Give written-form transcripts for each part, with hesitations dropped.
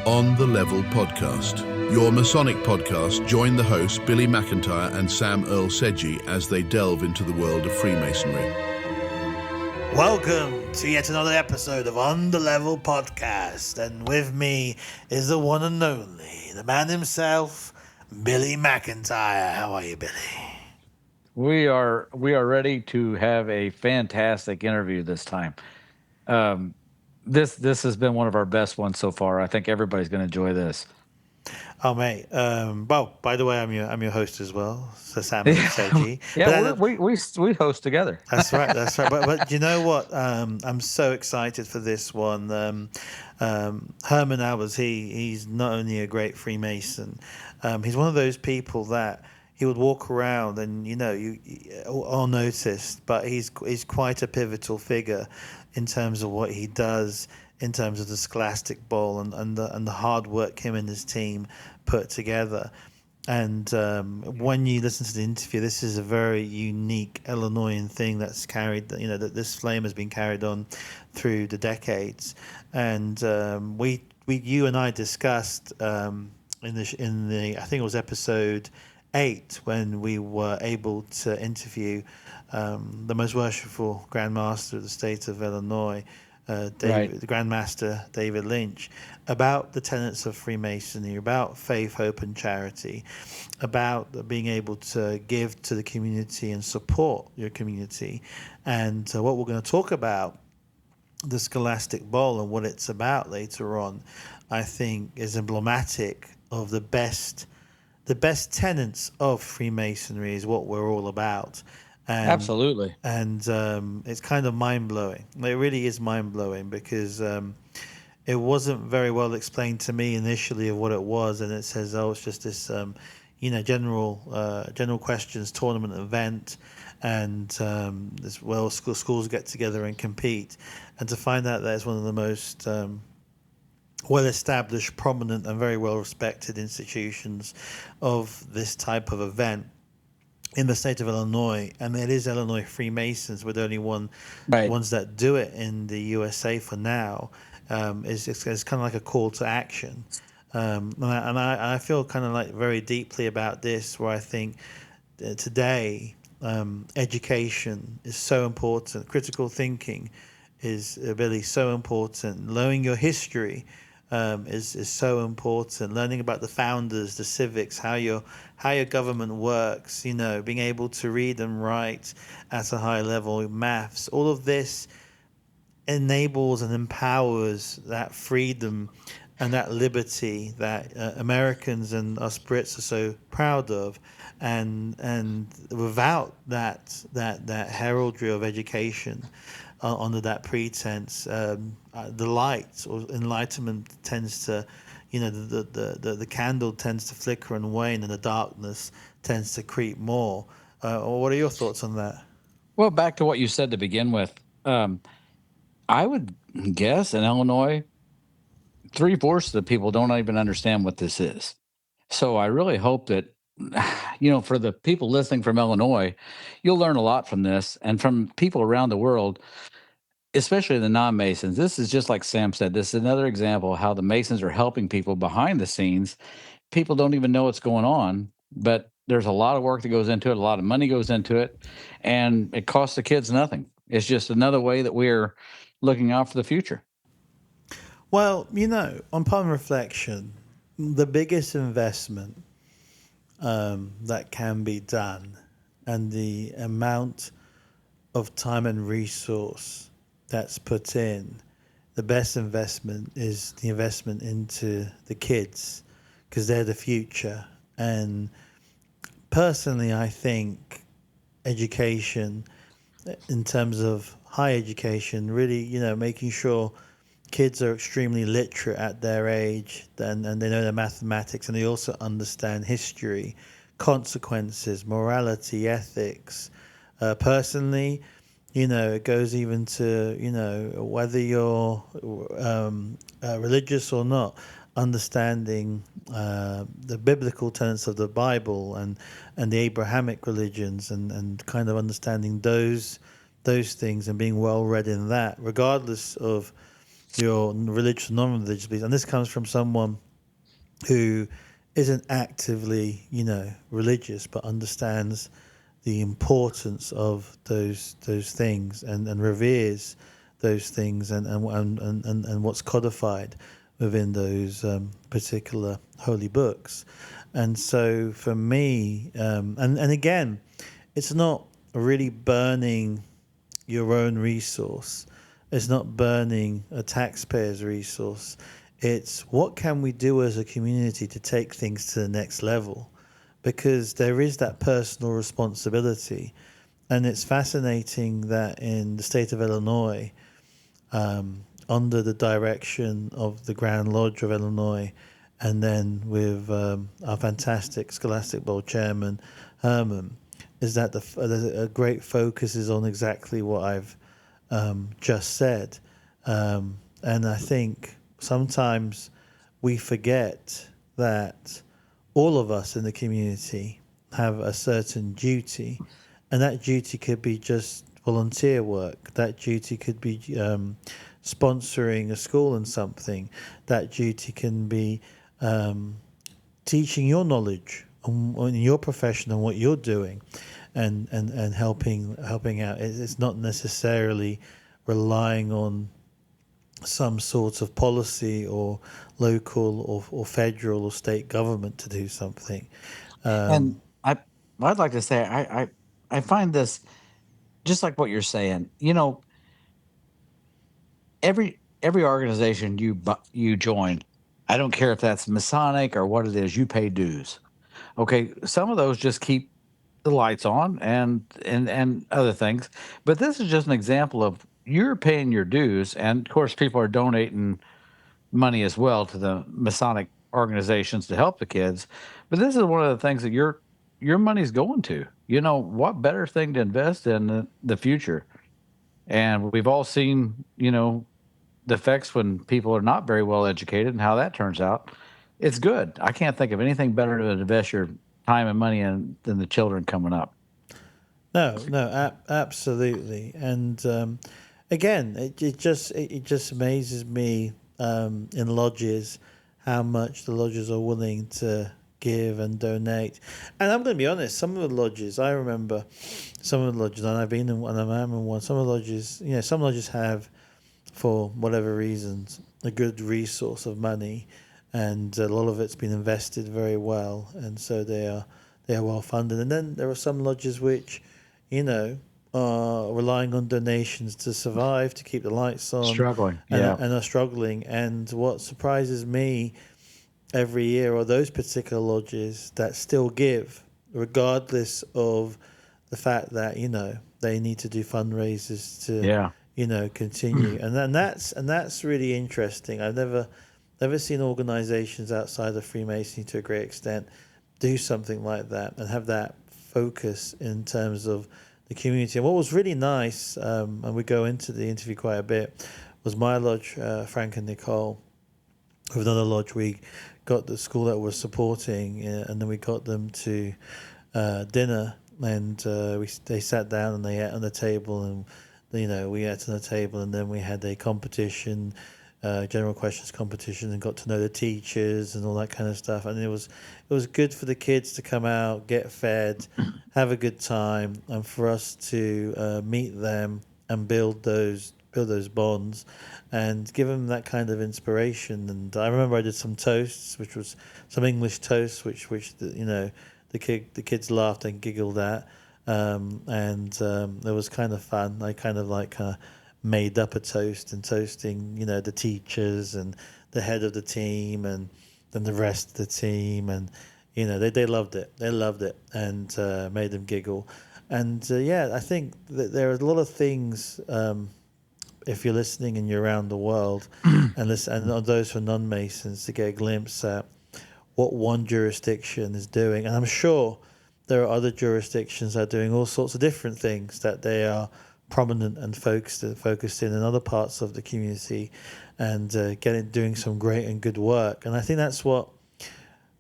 On the Level podcast, your Masonic podcast. Join the hosts Billy McIntyre and Sam Earl Sedgey as they delve into the world of Freemasonry. Welcome to yet another episode of On the Level podcast, and with me is the one and only, the man himself, Billy McIntyre. How are you, Billy? We are ready to have a fantastic interview this time. This has been one of our best ones so far. I think everybody's going to enjoy this. Oh, mate. Well, by the way, I'm your host as well, so Sam Sedgey. Yeah, we host together. That's right. But you know what? I'm so excited for this one. Herman Albers, he's not only a great Freemason, he's one of those people that he would walk around and you all noticed, but he's quite a pivotal figure in terms of what he does, in terms of the Scholastic Bowl and the hard work him and his team put together. And when you listen to the interview, this is a very unique Illinoisan thing that's carried, that this flame has been carried on through the decades. And you and I discussed in the I think it was episode 8 when we were able to interview the most worshipful Grand Master of the state of Illinois, the Grand Master David Lynch, about the tenets of Freemasonry, about faith, hope, and charity, about being able to give to the community and support your community. And what we're going to talk about, the Scholastic Bowl and what it's about later on, I think is emblematic of the best tenets of Freemasonry is what we're all about. And, absolutely. And it's kind of mind-blowing. It really is mind-blowing because it wasn't very well explained to me initially of what it was. And it says, it's just this, general questions tournament event. And schools get together and compete. And to find out that it's one of the most well-established, prominent, and very well-respected institutions of this type of event in the state of Illinois, and it is Illinois Freemasons, with only ones that do it in the USA for now, is kind of like a call to action. And I feel kind of like very deeply about this, where I think today education is so important. Critical thinking is really so important. Learning your history is so important. Learning about the founders, the civics, how your government works, being able to read and write at a high level, maths, all of this enables and empowers that freedom and that liberty that Americans and us Brits are so proud of. And without that heraldry of education, under that pretense, the light or enlightenment tends to, the candle tends to flicker and wane, and the darkness tends to creep more. What are your thoughts on that? Well, back to what you said to begin with, I would guess in Illinois, 3/4 of the people don't even understand what this is. So I really hope that, for the people listening from Illinois, you'll learn a lot from this, and from people around the world, especially the non-Masons. This is just like Sam said, this is another example of how the Masons are helping people behind the scenes. People don't even know what's going on, but there's a lot of work that goes into it, a lot of money goes into it, and it costs the kids nothing. It's just another way that we're looking out for the future. Well, upon reflection, the biggest investment that can be done, and the amount of time and resource that's put in, the best investment is the investment into the kids, because they're the future. And personally, I think education, in terms of high education, really, making sure kids are extremely literate at their age, and they know their mathematics, and they also understand history, consequences, morality, ethics. Personally, it goes even to, whether you're religious or not, understanding the biblical tenets of the Bible and the Abrahamic religions, and kind of understanding those things and being well read in that, regardless of your religious, non-religious beliefs. And this comes from someone who isn't actively, religious, but understands the importance of those things and reveres those things and what's codified within those particular holy books. And so for me, and again, it's not really burning your own resource. It's not burning a taxpayer's resource. It's what can we do as a community to take things to the next level? Because there is that personal responsibility. And it's fascinating that in the state of Illinois, under the direction of the Grand Lodge of Illinois, and then with our fantastic Scholastic Bowl chairman, Herman, is that a great focus is on exactly what I've just said. And I think sometimes we forget that all of us in the community have a certain duty, and that duty could be just volunteer work. That duty could be sponsoring a school in something. That duty can be teaching your knowledge on your profession and what you're doing, and helping out. It's not necessarily relying on some sort of policy or local or federal or state government to do something. And I'd like to say I find this just like what you're saying. Every organization you join, I don't care if that's Masonic or what it is, you pay dues. Okay, some of those just keep the lights on and other things, but this is just an example of you're paying your dues, and of course, people are donating money as well to the Masonic organizations to help the kids. But this is one of the things that your money's going to. What better thing to invest in the future? And we've all seen, the effects when people are not very well educated and how that turns out. It's good. I can't think of anything better to invest your time and money in than the children coming up. No, absolutely. And again, it just amazes me in lodges how much the lodges are willing to give and donate. And I'm going to be honest, some of the lodges, I remember some of the lodges, and I've been in one, and I'm in one. Some of the lodges, some lodges have, for whatever reasons, a good resource of money, and a lot of it's been invested very well, and so they are well funded. And then there are some lodges which, are relying on donations to survive, to keep the lights on, Struggling. and Yeah. and are struggling. And what surprises me every year are those particular lodges that still give, regardless of the fact that they need to do fundraisers to Yeah. continue. And that's really interesting. I've never seen organizations outside of Freemasonry to a great extent do something like that and have that focus in terms of the community. And what was really nice, and we go into the interview quite a bit, was my lodge, Frank and Nicole. With another lodge, we got the school that we're supporting, and then we got them to dinner, and they sat down and they ate on the table, and we ate on the table, and then we had a competition, general questions competition, and got to know the teachers and all that kind of stuff. And it was good for the kids to come out, get fed, have a good time, and for us to meet them and build those bonds and give them that kind of inspiration. And I remember I did some toasts, which was some English toasts, which the kids laughed and giggled at, and it was kind of fun. I kind of made up a toast and toasting, the teachers and the head of the team and then the rest of the team, and they loved it. They loved it, and made them giggle. And I think that there are a lot of things. If you're listening and you're around the world, and listen, and those for non-Masons, to get a glimpse at what one jurisdiction is doing, and I'm sure there are other jurisdictions that are doing all sorts of different things that they are prominent and focused in other parts of the community, and doing some great and good work. And I think that's what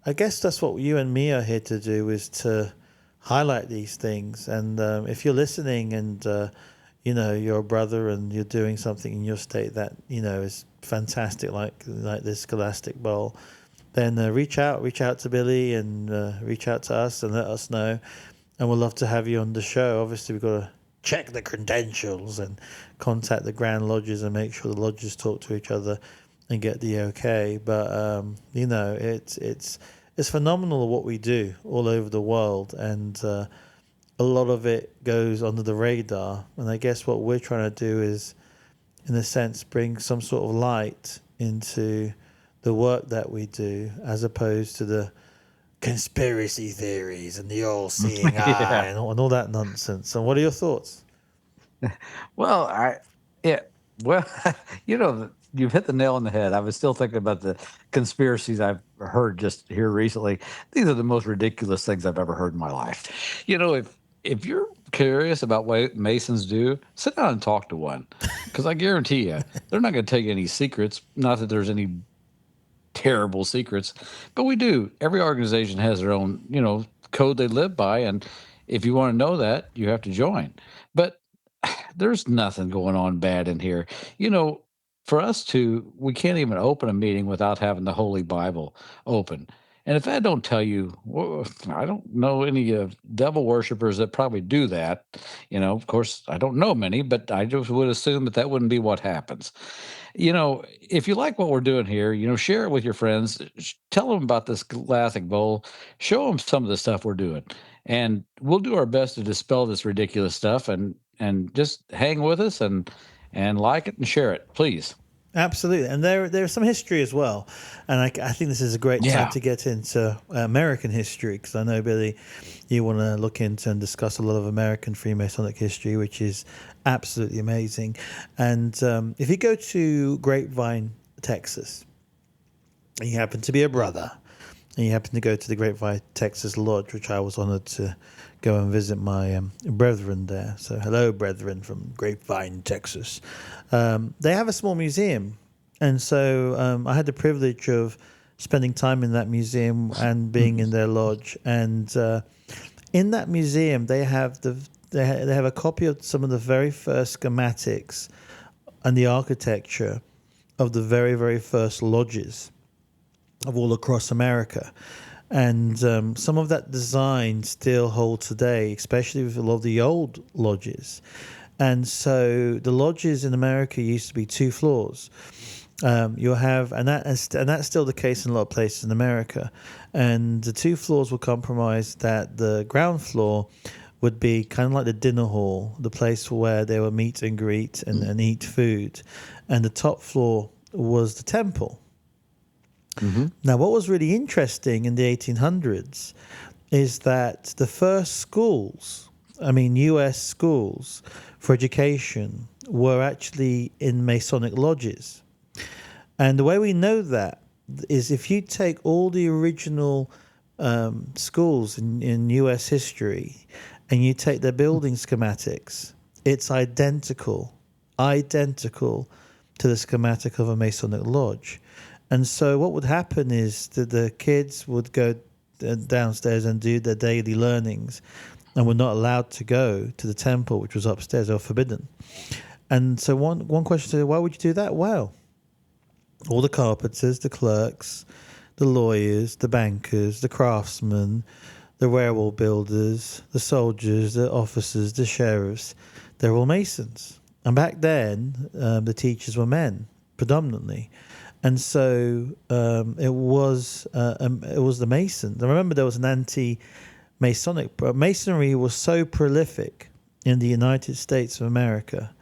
you and me are here to do, is to highlight these things. And if you're listening and you're a brother and you're doing something in your state that is fantastic, like this Scholastic Bowl, then reach out to Billy and reach out to us and let us know, and we'd love to have you on the show. Obviously, we've got to check the credentials and contact the Grand Lodges and make sure the lodges talk to each other and get the okay. But it's phenomenal what we do all over the world, and a lot of it goes under the radar. And I guess what we're trying to do is, in a sense, bring some sort of light into the work that we do, as opposed to the conspiracy theories and the all-seeing eye and all that nonsense. And what are your thoughts? Well, well, you've hit the nail on the head. I was still thinking about the conspiracies I've heard just here recently. These are the most ridiculous things I've ever heard in my life. If you're curious about what Masons do, sit down and talk to one, because I guarantee you, they're not going to tell you any secrets. Not that there's any terrible secrets, but we do. Every organization has their own, code they live by, and if you want to know that, you have to join. But there's nothing going on bad in here. For us we can't even open a meeting without having the Holy Bible open. And if I don't tell you, well, I don't know any devil worshippers that probably do that. Of course, I don't know many, but I just would assume that wouldn't be what happens. If you like what we're doing here, share it with your friends. Tell them about this Scholastic Bowl. Show them some of the stuff we're doing. And we'll do our best to dispel this ridiculous stuff, and just hang with us and like it and share it, please. Absolutely, and there's some history as well, and I think this is a great time to get into American history, because I know, Billy, you want to look into and discuss a lot of American Freemasonic history, which is absolutely amazing. And if you go to Grapevine, Texas, and you happen to be a brother, and you happen to go to the Grapevine, Texas Lodge, which I was honored to go and visit my brethren there. So hello, brethren from Grapevine, Texas. They have a small museum. And so I had the privilege of spending time in that museum and being in their lodge. And in that museum, they have they have a copy of some of the very first schematics and the architecture of the very, very first lodges of all across America. And some of that design still holds today, especially with a lot of the old lodges. And so the lodges in America used to be 2 floors. You'll have, and that's still the case in a lot of places in America. And the 2 floors were compromised that the ground floor would be kind of like the dinner hall, the place where they would meet and greet and eat food. And the top floor was the temple. Mm-hmm. Now, what was really interesting in the 1800s is that the first schools, U.S. schools for education, were actually in Masonic lodges. And the way we know that is if you take all the original schools in U.S. history and you take their building schematics, it's identical to the schematic of a Masonic lodge. And so what would happen is that the kids would go downstairs and do their daily learnings and were not allowed to go to the temple, which was upstairs. They were forbidden. And so one question is, why would you do that? Well, all the carpenters, the clerks, the lawyers, the bankers, the craftsmen, the railroad builders, the soldiers, the officers, the sheriffs, they're all Masons. And back then, the teachers were men, predominantly. And so it was the Masons. I remember there was an anti-Masonic. Masonry was so prolific in the United States of America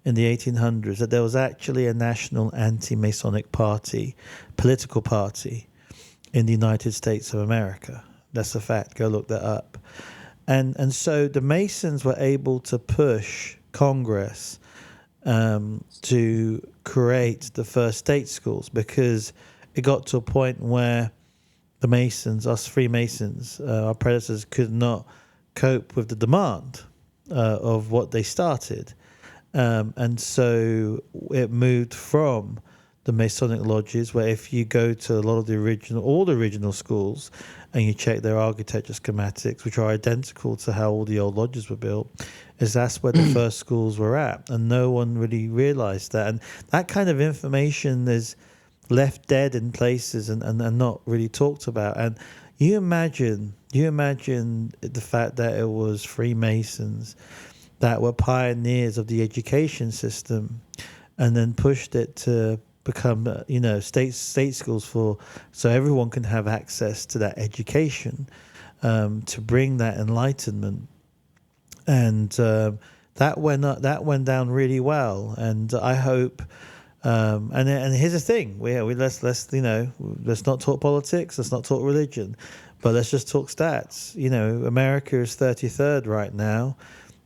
in the 1800s that there was actually a national anti-Masonic party, political party, in the United States of America. That's a fact. Go look that up. And so the Masons were able to push Congress to create the first state schools, because it got to a point where the Masons, us Freemasons, our predecessors, could not cope with the demand of what they started. And so it moved from the Masonic lodges, where if you go to all the original schools and you check their architecture schematics, which are identical to how all the old lodges were built, is that's where the first schools were at, and no one really realized that. And that kind of information is left dead in places and not really talked about. And you imagine the fact that it was Freemasons that were pioneers of the education system, and then pushed it to become state schools so everyone can have access to that education, to bring that enlightenment. And that went down really well. And I hope. And here's the thing: let's not talk politics, let's not talk religion, but let's just talk stats. America is 33rd right now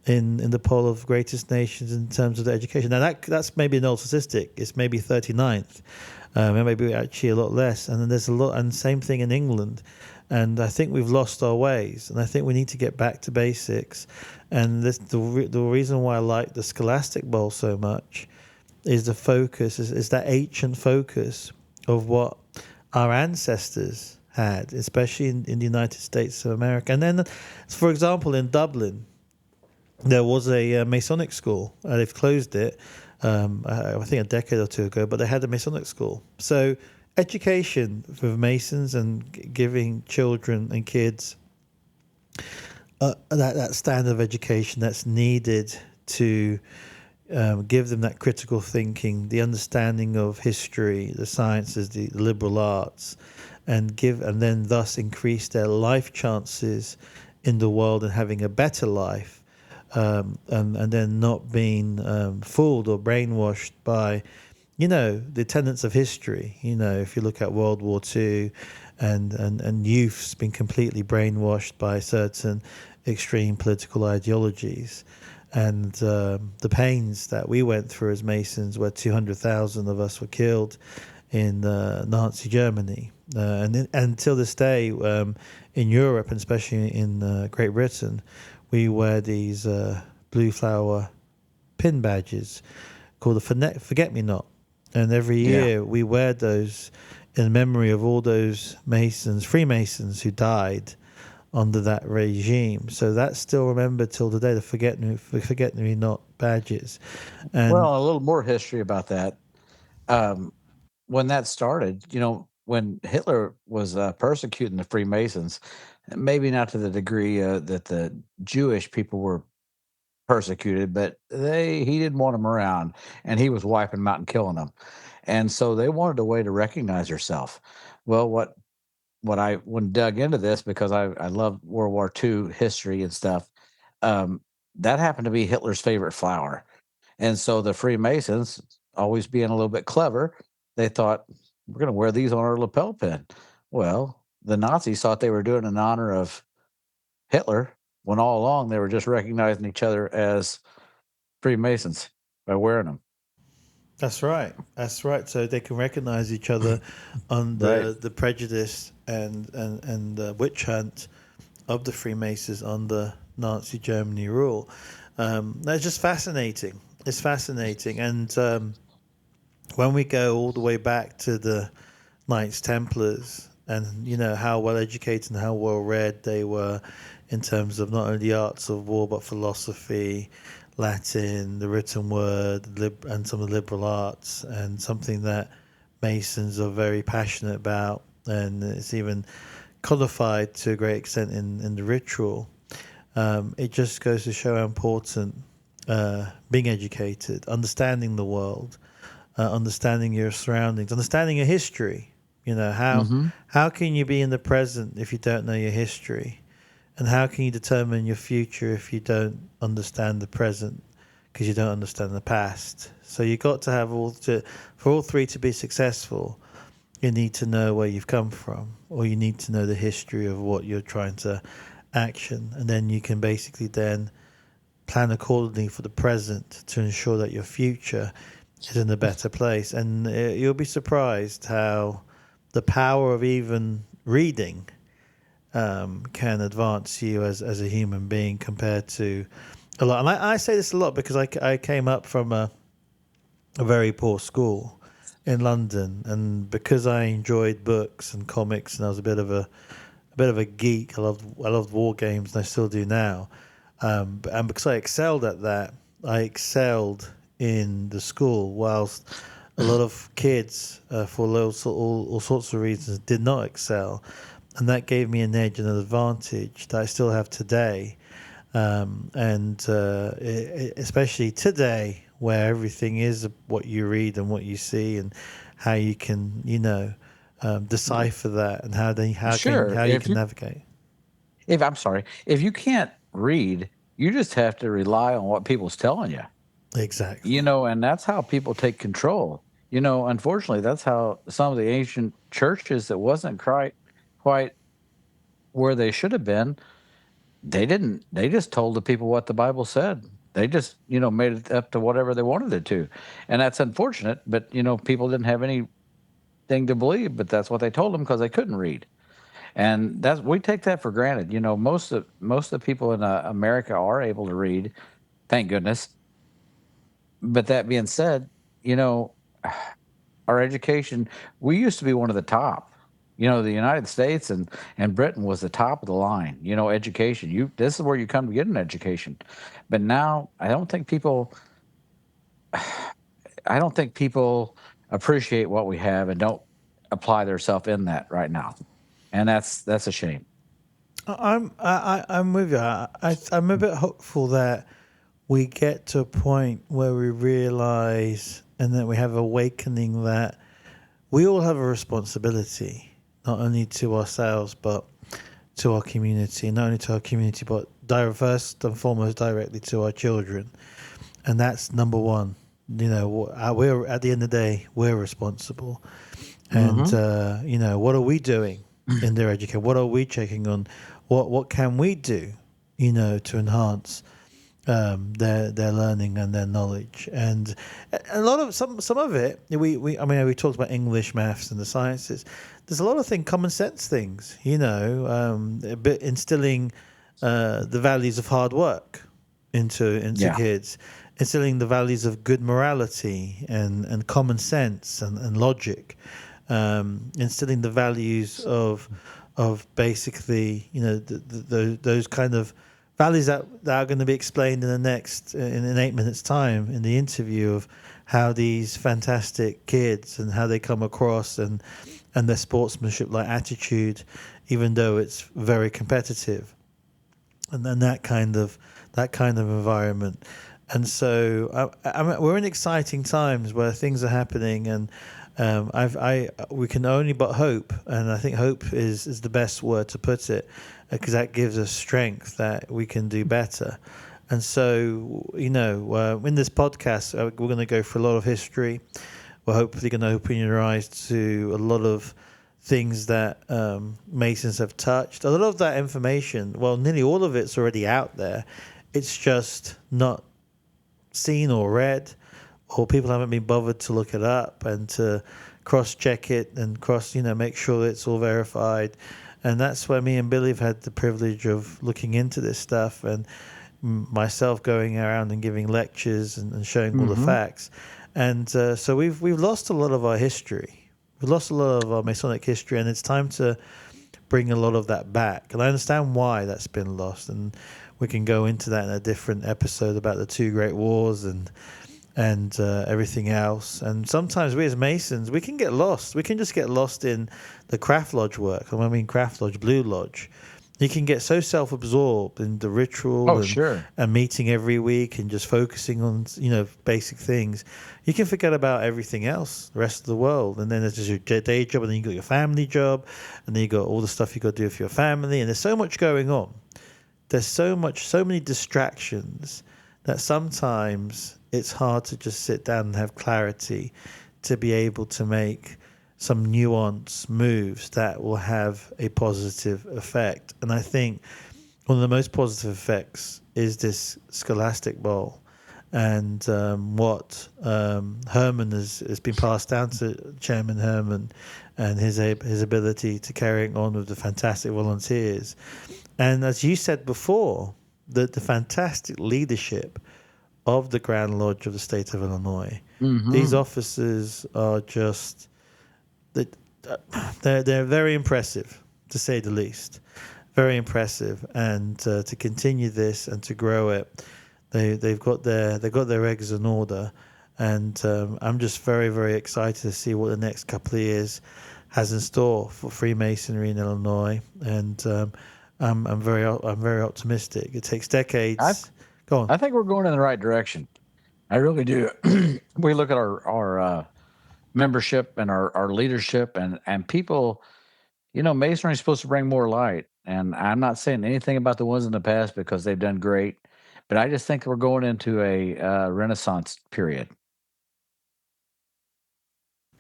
in the poll of greatest nations in terms of the education. Now that's maybe an old statistic; it's maybe 39th, it may be actually a lot less. And then there's a lot, and same thing in England. And I think we've lost our ways, and I think we need to get back to basics. And the reason why I like the Scholastic Bowl so much is the focus, is that ancient focus of what our ancestors had, especially in the United States of America. And then, for example, in Dublin, there was a Masonic school. They've closed it, I think a decade or two ago, but they had a Masonic school. So education for Masons and giving children and kids that standard of education that's needed to give them that critical thinking, the understanding of history, the sciences, the liberal arts, and then thus increase their life chances in the world and having a better life, and then not being fooled or brainwashed by, the tenets of history. If you look at World War II, and youth's been completely brainwashed by certain extreme political ideologies. And the pains that we went through as Masons, where 200,000 of us were killed in Nazi Germany. And until this day, in Europe, and especially in Great Britain, we wear these blue flower pin badges called the Forget-Me-Not. And every year we wear those in memory of all those Freemasons who died under that regime. So that's still remembered till today, the Forget-Me-Not badges. And Well, a little more history about that. When that started, when Hitler was persecuting the Freemasons, maybe not to the degree that the Jewish people were persecuted, but he didn't want them around, and he was wiping them out and killing them. And so they wanted a way to recognize herself. Well, when I dug into this, because I love World War II history and stuff, that happened to be Hitler's favorite flower. And so the Freemasons, always being a little bit clever, they thought, we're going to wear these on our lapel pin. Well, the Nazis thought they were doing it in honor of Hitler, when all along they were just recognizing each other as Freemasons by wearing them. that's right. That's right. So they can recognize each other under the prejudice and the witch hunt of the Freemasons under Nazi Germany rule. That's just fascinating. It's fascinating. And when we go all the way back to the Knights Templars, and how well educated and how well read they were in terms of not only the arts of war but philosophy, Latin, the written word, and some of the liberal arts, and something that Masons are very passionate about, and it's even codified to a great extent in the ritual. It just goes to show how important being educated, understanding the world, understanding your surroundings, understanding your history. How can you be in the present if you don't know your history? And how can you determine your future if you don't understand the present, because you don't understand the past? So you got to have for all three to be successful, you need to know where you've come from, or you need to know the history of what you're trying to action. And then you can basically then plan accordingly for the present to ensure that your future is in a better place. And you'll be surprised how the power of even reading can advance you as a human being compared to a lot. And I say this a lot because I came up from a very poor school in London, and because I enjoyed books and comics, and I was a bit of a geek. I loved war games, and I still do now. And because I excelled at that, I excelled in the school, whilst a lot of kids, for all sorts of reasons, did not excel. And that gave me an edge and an advantage that I still have today. Especially today, where everything is what you read and what you see, and how you can, decipher that, and Sure. how you can navigate. If you can't read, you just have to rely on what people's telling you. Exactly. And that's how people take control. Unfortunately, that's how some of the ancient churches that wasn't quite where they should have been, they just told the people what the Bible said. They just, made it up to whatever they wanted it to. And that's unfortunate, but people didn't have anything to believe, but that's what they told them because they couldn't read. And we take that for granted. Most of the people in America are able to read, thank goodness. But that being said, you know, our education, we used to be one of the top. The United States and Britain was the top of the line. Education. This is where you come to get an education. But now I don't think people appreciate what we have and don't apply themselves in that right now. And that's a shame. I'm with you. I'm a bit hopeful that we get to a point where we realize and that we have awakening that we all have a responsibility, not only to ourselves but to our community, not only to our community but first and foremost directly to our children, and that's number one. We're at the end of the day, we're responsible, and what are we doing in their education? What are we checking on? What can we do, to enhance their learning and their knowledge? And a lot of some of it, we talked about English, maths, and the sciences. There's a lot of common sense things, a bit instilling the values of hard work into kids, instilling the values of good morality and common sense and logic, instilling the values of basically, those kind of values that are going to be explained in 8 minutes time in the interview, of how these fantastic kids and how they come across, and their sportsmanship like attitude, even though it's very competitive, and then that kind of environment. And so we're in exciting times where things are happening, and we can only but hope, and I think hope is the best word to put it, because that gives us strength that we can do better. And so, in this podcast, we're going to go through a lot of history. We're hopefully going to open your eyes to a lot of things that Masons have touched. A lot of that information, well, nearly all of it's already out there. It's just not seen or read, or people haven't been bothered to look it up and to cross-check it and make sure that it's all verified. And that's where me and Billy have had the privilege of looking into this stuff, and myself going around and giving lectures and showing all the facts. And so we've lost a lot of our history. We've lost a lot of our Masonic history, and it's time to bring a lot of that back. And I understand why that's been lost, and we can go into that in a different episode about the two great wars and everything else. And sometimes we as Masons, we can get lost. We can just get lost in the craft lodge work. And when I mean craft lodge, blue lodge, you can get so self-absorbed in the ritual and meeting every week and just focusing on, basic things. You can forget about everything else, the rest of the world. And then there's just your day job, and then you got your family job, and then you got all the stuff you got to do for your family. And there's so much going on. There's so many distractions that sometimes it's hard to just sit down and have clarity to be able to make some nuanced moves that will have a positive effect. And I think one of the most positive effects is this Scholastic Bowl, and what Herman has been passed down to Chairman Herman, and his ability to carry on with the fantastic volunteers. And as you said before, the fantastic leadership of the Grand Lodge of the state of Illinois. These officers are just, they're very impressive, to say the least. very impressive. And to continue this and to grow it, they've got their eggs in order. And I'm just very, very excited to see what the next couple of years has in store for Freemasonry in Illinois. And I'm very optimistic. It takes decades. Go on. I think we're going in the right direction. I really do. We look at our membership and our leadership and people. Masonry is supposed to bring more light, and I'm not saying anything about the ones in the past because they've done great, but I just think we're going into a renaissance period.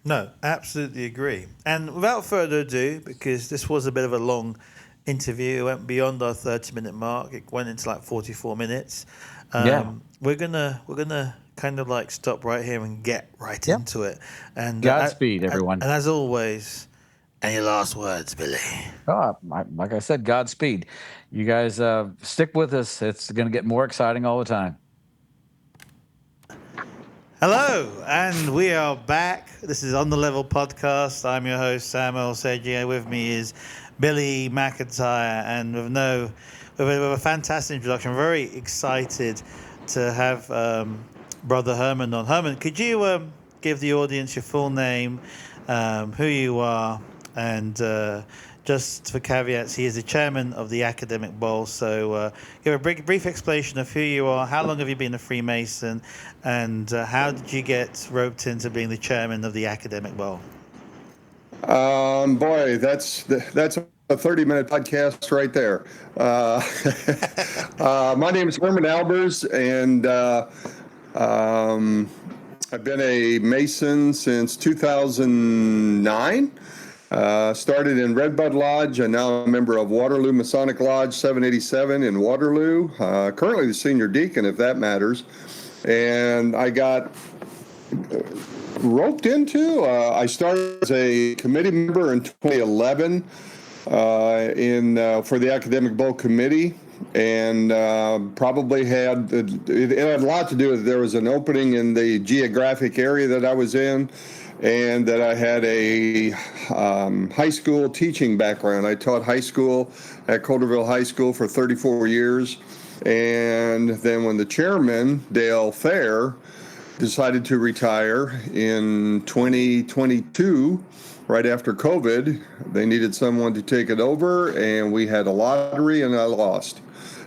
No, absolutely agree. And without further ado, because this was a bit of a long interview, it went beyond our 30-minute mark. It went into like 44 minutes. Yeah. We're gonna kind of like stop right here and get right into it. And Godspeed, everyone. And as always, any last words, Billy? Like I said, Godspeed. You guys stick with us. It's going to get more exciting all the time. Hello, and we are back. This is On the Level podcast. I'm your host, Sam Earl Sedgwick. With me is Billy McIntyre, and with a fantastic introduction. I'm very excited to have Brother Herman on. Herman, could you give the audience your full name, who you are, and just for caveats, he is the chairman of the Academic Bowl. So give a brief explanation of who you are, how long have you been a Freemason, and how did you get roped into being the chairman of the Academic Bowl? Boy, that's a 30-minute podcast right there. My name is Herman Albers, and I've been a Mason since 2009. Started in Redbud Lodge, and now I'm a member of Waterloo Masonic Lodge 787 in Waterloo. Currently the senior deacon, if that matters. And I got roped into. I started as a committee member in 2011 for the Academic Bowl Committee, and probably it had a lot to do with there was an opening in the geographic area that I was in, and that I had a high school teaching background. I taught high school at Colderville High School for 34 years. And then when the chairman, Dale Fair, decided to retire in 2022, right after COVID, they needed someone to take it over, and we had a lottery, and I lost.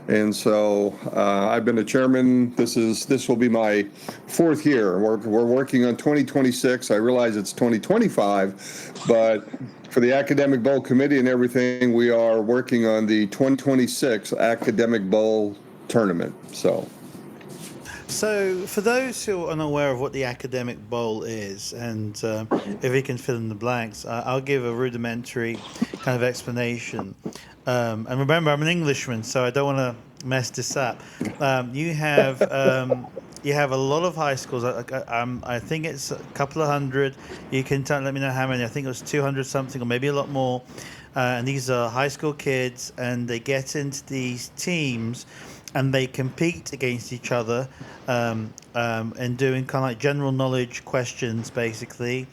And so I've been a chairman. This will be my fourth year. We're working on 2026. I realize it's 2025, but for the Academic Bowl Committee and everything, we are working on the 2026 Academic Bowl tournament. So for those who are unaware of what the Academic Bowl is, and if we can fill in the blanks, I'll give a rudimentary kind of explanation. And remember, I'm an Englishman, so I don't want to mess this up. You have a lot of high schools. I think it's a couple of hundred. You can let me know how many. I think it was 200 something, or maybe a lot more. And these are high school kids, and they get into these teams, and they compete against each other, and doing kind of like general knowledge questions, basically.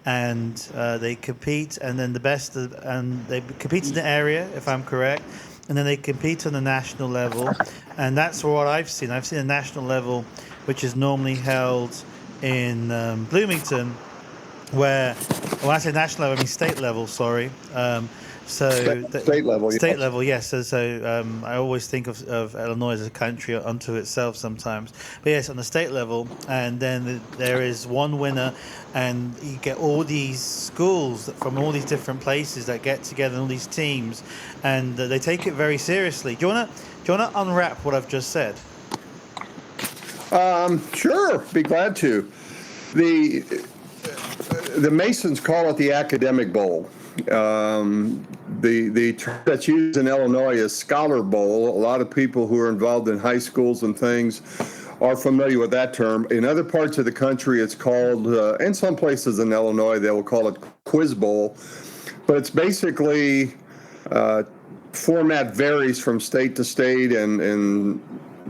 And they compete, and then they compete in the area, if I'm correct, and then they compete on the national level, and that's what I've seen. I've seen a national level, which is normally held in Bloomington, when I say national level, I mean state level. Sorry. State level. State level, yes. So I always think of Illinois as a country unto itself sometimes. But yes, on the state level, and then there is one winner, and you get all these schools from all these different places that get together in all these teams, and they take it very seriously. Do you wanna unwrap what I've just said? Sure, be glad to. The Masons call it the Academic Bowl. The term that's used in Illinois is Scholar Bowl. A lot of people who are involved in high schools and things are familiar with that term. In other parts of the country, it's called, in some places in Illinois, they will call it Quiz Bowl. But it's basically, format varies from state to state and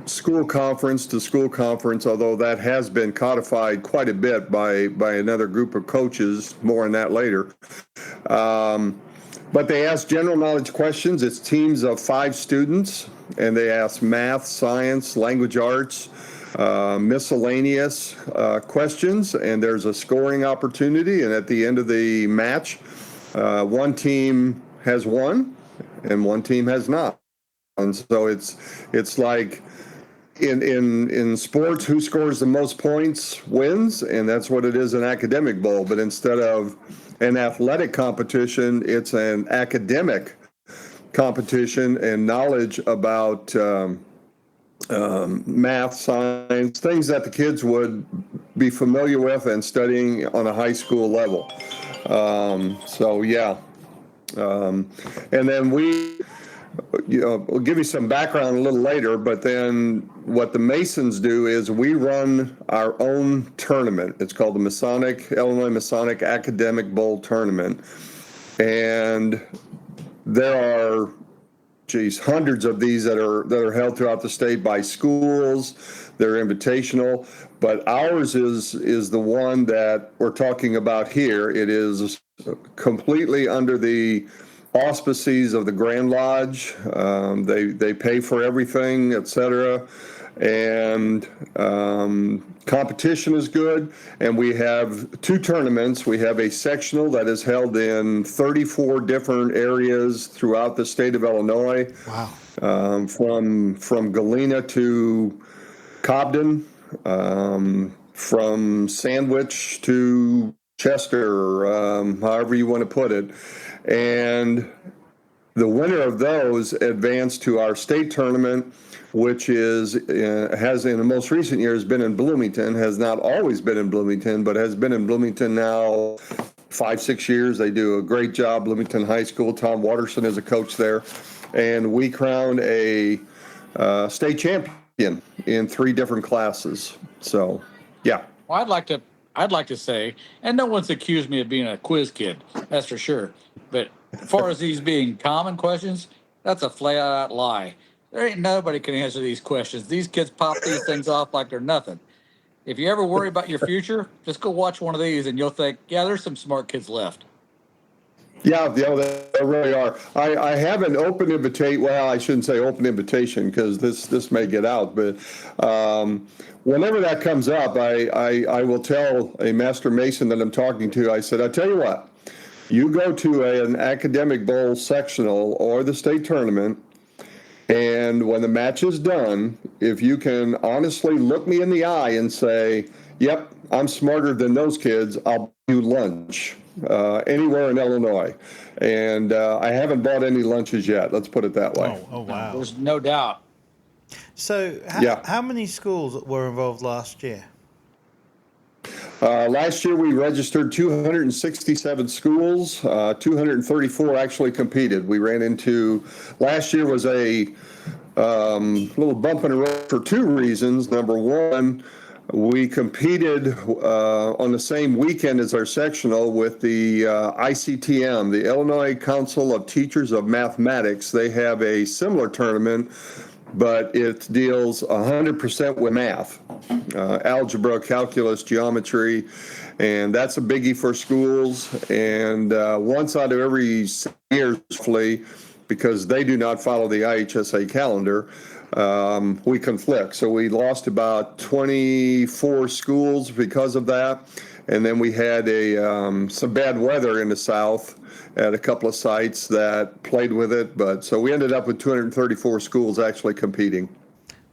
school conference to school conference, although that has been codified quite a bit by another group of coaches. More on that later. But they ask general knowledge questions. It's teams of 5 students, and they ask math, science, language arts, miscellaneous questions, and there's a scoring opportunity. And at the end of the match, one team has won and one team has not. And so it's like in sports, who scores the most points wins, and that's what it is in academic bowl. But instead of an athletic competition, it's an academic competition and knowledge about math, science, things that the kids would be familiar with and studying on a high school level. So yeah. And then we'll give you some background a little later, but then what the Masons do is we run our own tournament. It's called the Illinois Masonic Academic Bowl Tournament. And there are, hundreds of these that are held throughout the state by schools. They're invitational, but ours is the one that we're talking about here. It is completely under the auspices of the Grand Lodge. They pay for everything, etc. And competition is good. And we have 2 tournaments. We have a sectional that is held in 34 different areas throughout the state of Illinois. Wow. From Galena to Cobden, from Sandwich to Chester, however you want to put it. And the winner of those advanced to our state tournament, which has in the most recent years been in Bloomington, has not always been in Bloomington, but has been in Bloomington now 5-6 years. They do a great job, Bloomington High School. Tom Watterson is a coach there. And we crowned a state champion in 3 different classes. So, yeah. Well, I'd like to say, and no one's accused me of being a quiz kid, that's for sure. But as far as these being common questions, that's a flat out lie. There ain't nobody can answer these questions. These kids pop these things off like they're nothing. If you ever worry about your future, just go watch one of these and you'll think, yeah, there's some smart kids left. Yeah, there really are. I have an open invitation. Well, I shouldn't say open invitation because this may get out. But whenever that comes up, I will tell a Master Mason that I'm talking to. I said, I tell you what, you go to an academic bowl sectional or the state tournament, and when the match is done, if you can honestly look me in the eye and say, yep, I'm smarter than those kids, I'll buy you lunch anywhere in Illinois. And I haven't bought any lunches yet. Let's put it that way. Oh wow. There's no doubt. So how many schools were involved last year? Last year we registered 267 schools. 234 actually competed. We ran into, last year was a little bump in the road for 2 reasons. Number one, we competed on the same weekend as our sectional with the ICTM, the Illinois Council of Teachers of Mathematics. They have a similar tournament, but it deals 100% with math, algebra, calculus, geometry, and that's a biggie for schools. And once out of every 6 years, roughly, because they do not follow the IHSA calendar, we conflict. So we lost about 24 schools because of that. And then we had some bad weather in the south at a couple of sites that played with it. But so we ended up with 234 schools actually competing.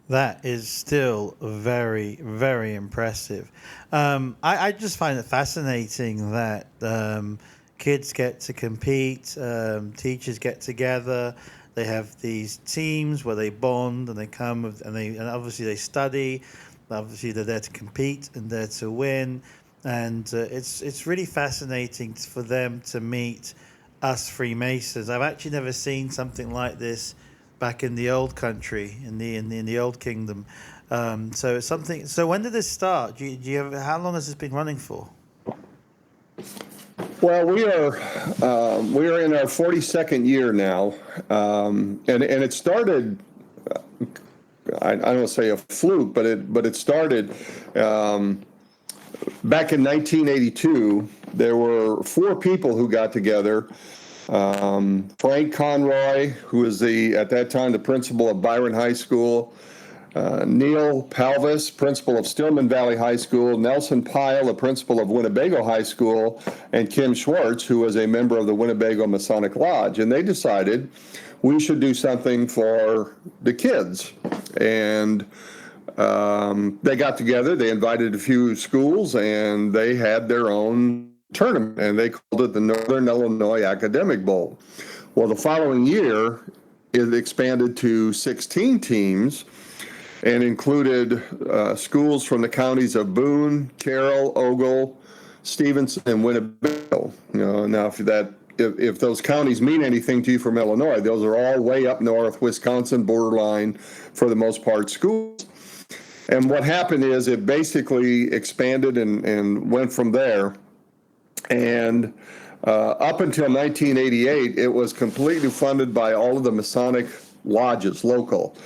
That is still very, very impressive. I just find it fascinating that kids get to compete, teachers get together. They have these teams where they bond and they come and obviously they study. Obviously they're there to compete and there to win, and it's really fascinating for them to meet us Freemasons. I've actually never seen something like this back in the old country, in the old kingdom. So it's something. So when did this start? Do you have, how long has this been running for? Well, we are in our 42nd year now, and it started. I don't say a fluke, but it started back in 1982. There were 4 people who got together, Frank Conroy, who was at that time the principal of Byron High School, Neil Palvis, principal of Stillman Valley High School, Nelson Pyle, a principal of Winnebago High School, and Kim Schwartz, who was a member of the Winnebago Masonic Lodge. And they decided we should do something for the kids. And they got together, they invited a few schools, and they had their own tournament, and they called it the Northern Illinois Academic Bowl. Well, the following year, it expanded to 16 teams and included schools from the counties of Boone, Carroll, Ogle, Stevenson, and Winnebago. Now if those counties mean anything to you from Illinois, those are all way up north, Wisconsin borderline, for the most part, schools. And what happened is it basically expanded and went from there. And up until 1988, it was completely funded by all of the Masonic lodges, local.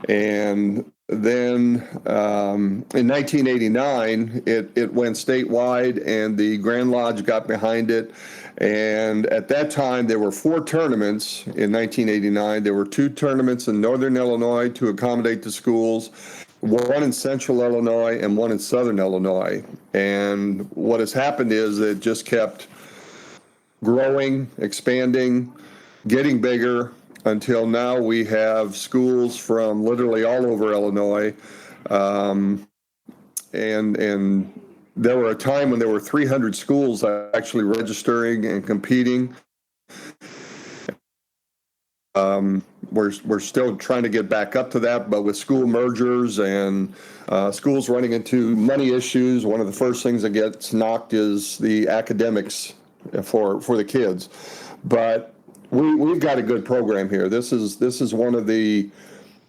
And then in 1989, it went statewide, and the Grand Lodge got behind it. And at that time, there were 4 tournaments in 1989. There were 2 tournaments in Northern Illinois to accommodate the schools, 1 in Central Illinois and 1 in Southern Illinois. And what has happened is it just kept growing, expanding, getting bigger, until now we have schools from literally all over Illinois. And there were a time when there were 300 schools actually registering and competing. We're still trying to get back up to that, but with school mergers and schools running into money issues, one of the first things that gets knocked is the academics for the kids. But we've got a good program here. This is one of the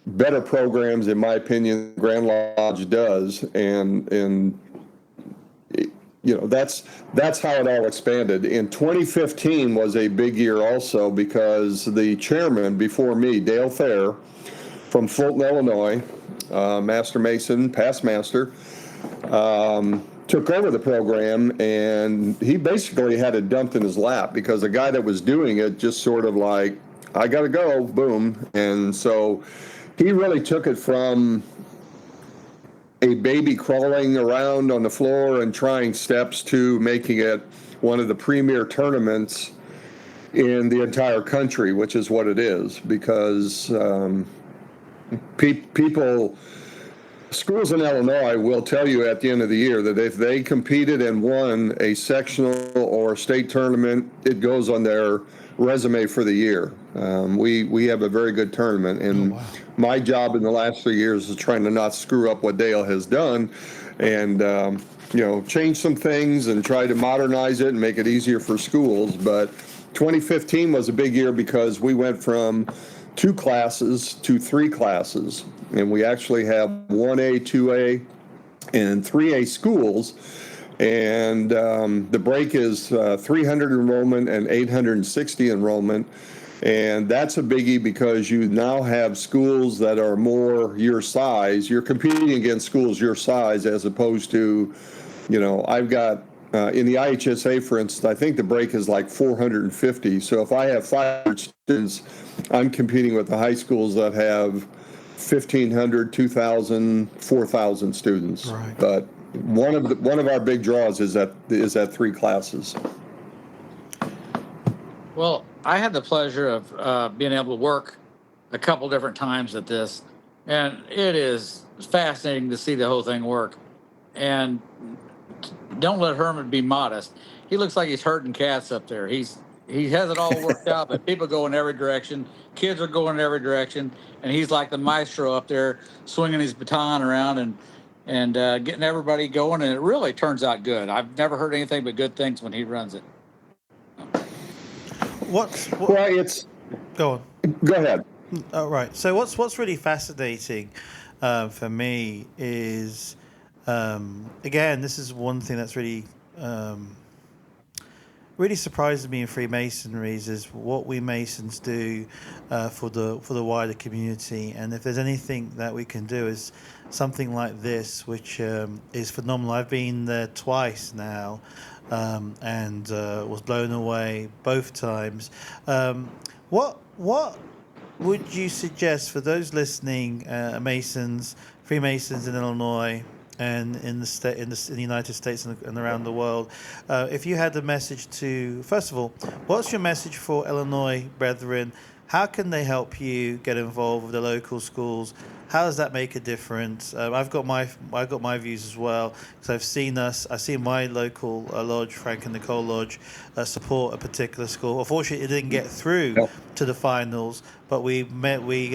better programs, in my opinion, Grand Lodge does, and that's how it all expanded. In 2015 was a big year also, because the chairman before me, Dale Fair, from Fulton, Illinois, Master Mason, past master, took over the program, and he basically had it dumped in his lap, because the guy that was doing it just sort of like, I gotta go, boom. And so he really took it from a baby crawling around on the floor and trying steps to making it one of the premier tournaments in the entire country, which is what it is, because schools in Illinois will tell you at the end of the year that if they competed and won a sectional or state tournament, it goes on their resume for the year. We have a very good tournament, and my job in the last 3 years is trying to not screw up what Dale has done, and change some things and try to modernize it and make it easier for schools. But 2015 was a big year because we went from 2 classes to 3 classes, and we actually have 1A, 2A, and 3A schools. And the break is 300 enrollment and 860 enrollment. And that's a biggie, because you now have schools that are more your size. You're competing against schools your size, as opposed to, I've got, in the IHSA, for instance, I think the break is like 450. So if I have 500 students, I'm competing with the high schools that have 1,500, 2,000, 4,000 students. Right. But one of our big draws is that 3 classes. Well, I had the pleasure of being able to work a couple different times at this, and it is fascinating to see the whole thing work. And don't let Herman be modest. He looks like he's herding cats up there. He has it all worked out, but people go in every direction. Kids are going in every direction, and he's like the maestro up there, swinging his baton around and getting everybody going, and it really turns out good. I've never heard anything but good things when he runs it. Go on. Go ahead. Oh, right. So what's really fascinating for me is, again, this is one thing that's really surprises me in Freemasonries, is what we Masons do for the wider community. And if there's anything that we can do, is something like this, which is phenomenal. I've been there twice now, and was blown away both times. What would you suggest for those listening, Masons, Freemasons in Illinois, and in the state, in the United States and around the world, if you had a message to, first of all, what's your message for Illinois brethren? How can they help you get involved with the local schools? How does that make a difference? I've got my views as well, because I've seen my local lodge, Frank and Nicole Lodge, support a particular school. Unfortunately, it didn't get through to the finals, but we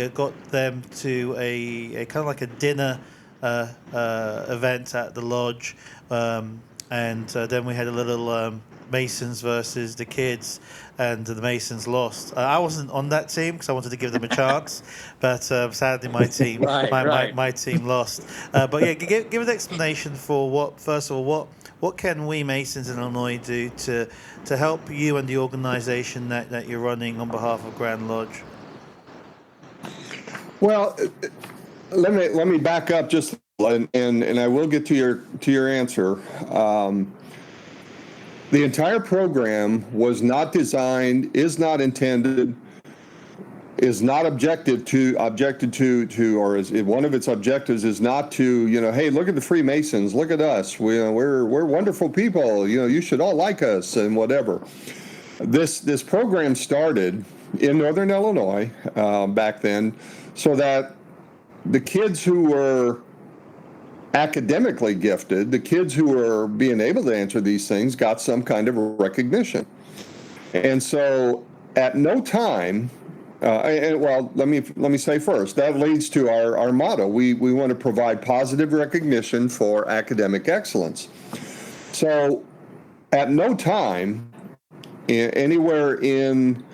got them to a kind of like a dinner event at the lodge, and then we had a little Masons versus the kids, and the Masons lost. I wasn't on that team because I wanted to give them a chance, but sadly my team my team lost. But yeah, give an explanation for what can we Masons in Illinois do to help you and the organization that you're running on behalf of Grand Lodge? Well, let me back up just, and I will get to your answer. The entire program was not designed, is not intended, is not objected to, or is one of its objectives is not to, hey, look at the Freemasons, look at us, we're wonderful people, you should all like us and whatever. This program started in Northern Illinois back then, so that the kids who were academically gifted, the kids who were being able to answer these things, got some kind of recognition. And so at no time, let me say first, that leads to our motto. We want to provide positive recognition for academic excellence. So at no time, anywhere in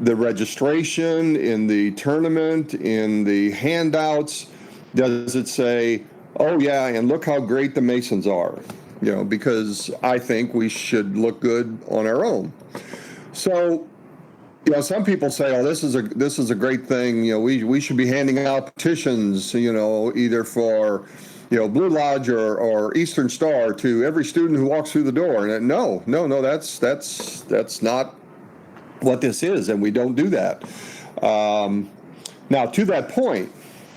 the registration, in the tournament, in the handouts, does it say, oh yeah, and look how great the Masons are, because I think we should look good on our own. So, some people say, oh, this is a great thing. We should be handing out petitions, either for, Blue Lodge or Eastern Star to every student who walks through the door. And no, that's not what this is, and we don't do that. Now, to that point,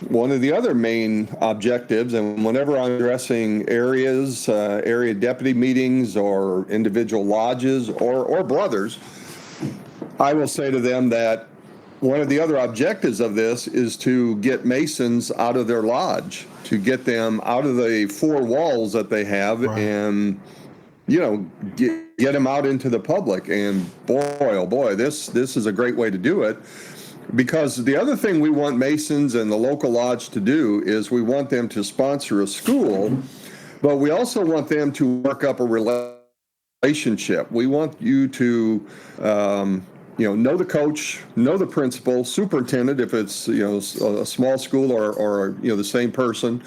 one of the other main objectives, and whenever I'm addressing area deputy meetings or individual lodges or brothers, I will say to them that one of the other objectives of this is to get Masons out of their lodge, to get them out of the four walls that they have, right, and get them out into the public. And boy, oh boy, this is a great way to do it. Because the other thing we want Masons and the local lodge to do is we want them to sponsor a school, but we also want them to work up a relationship. We want you to, know the coach, know the principal, superintendent, if it's, a small school or the same person.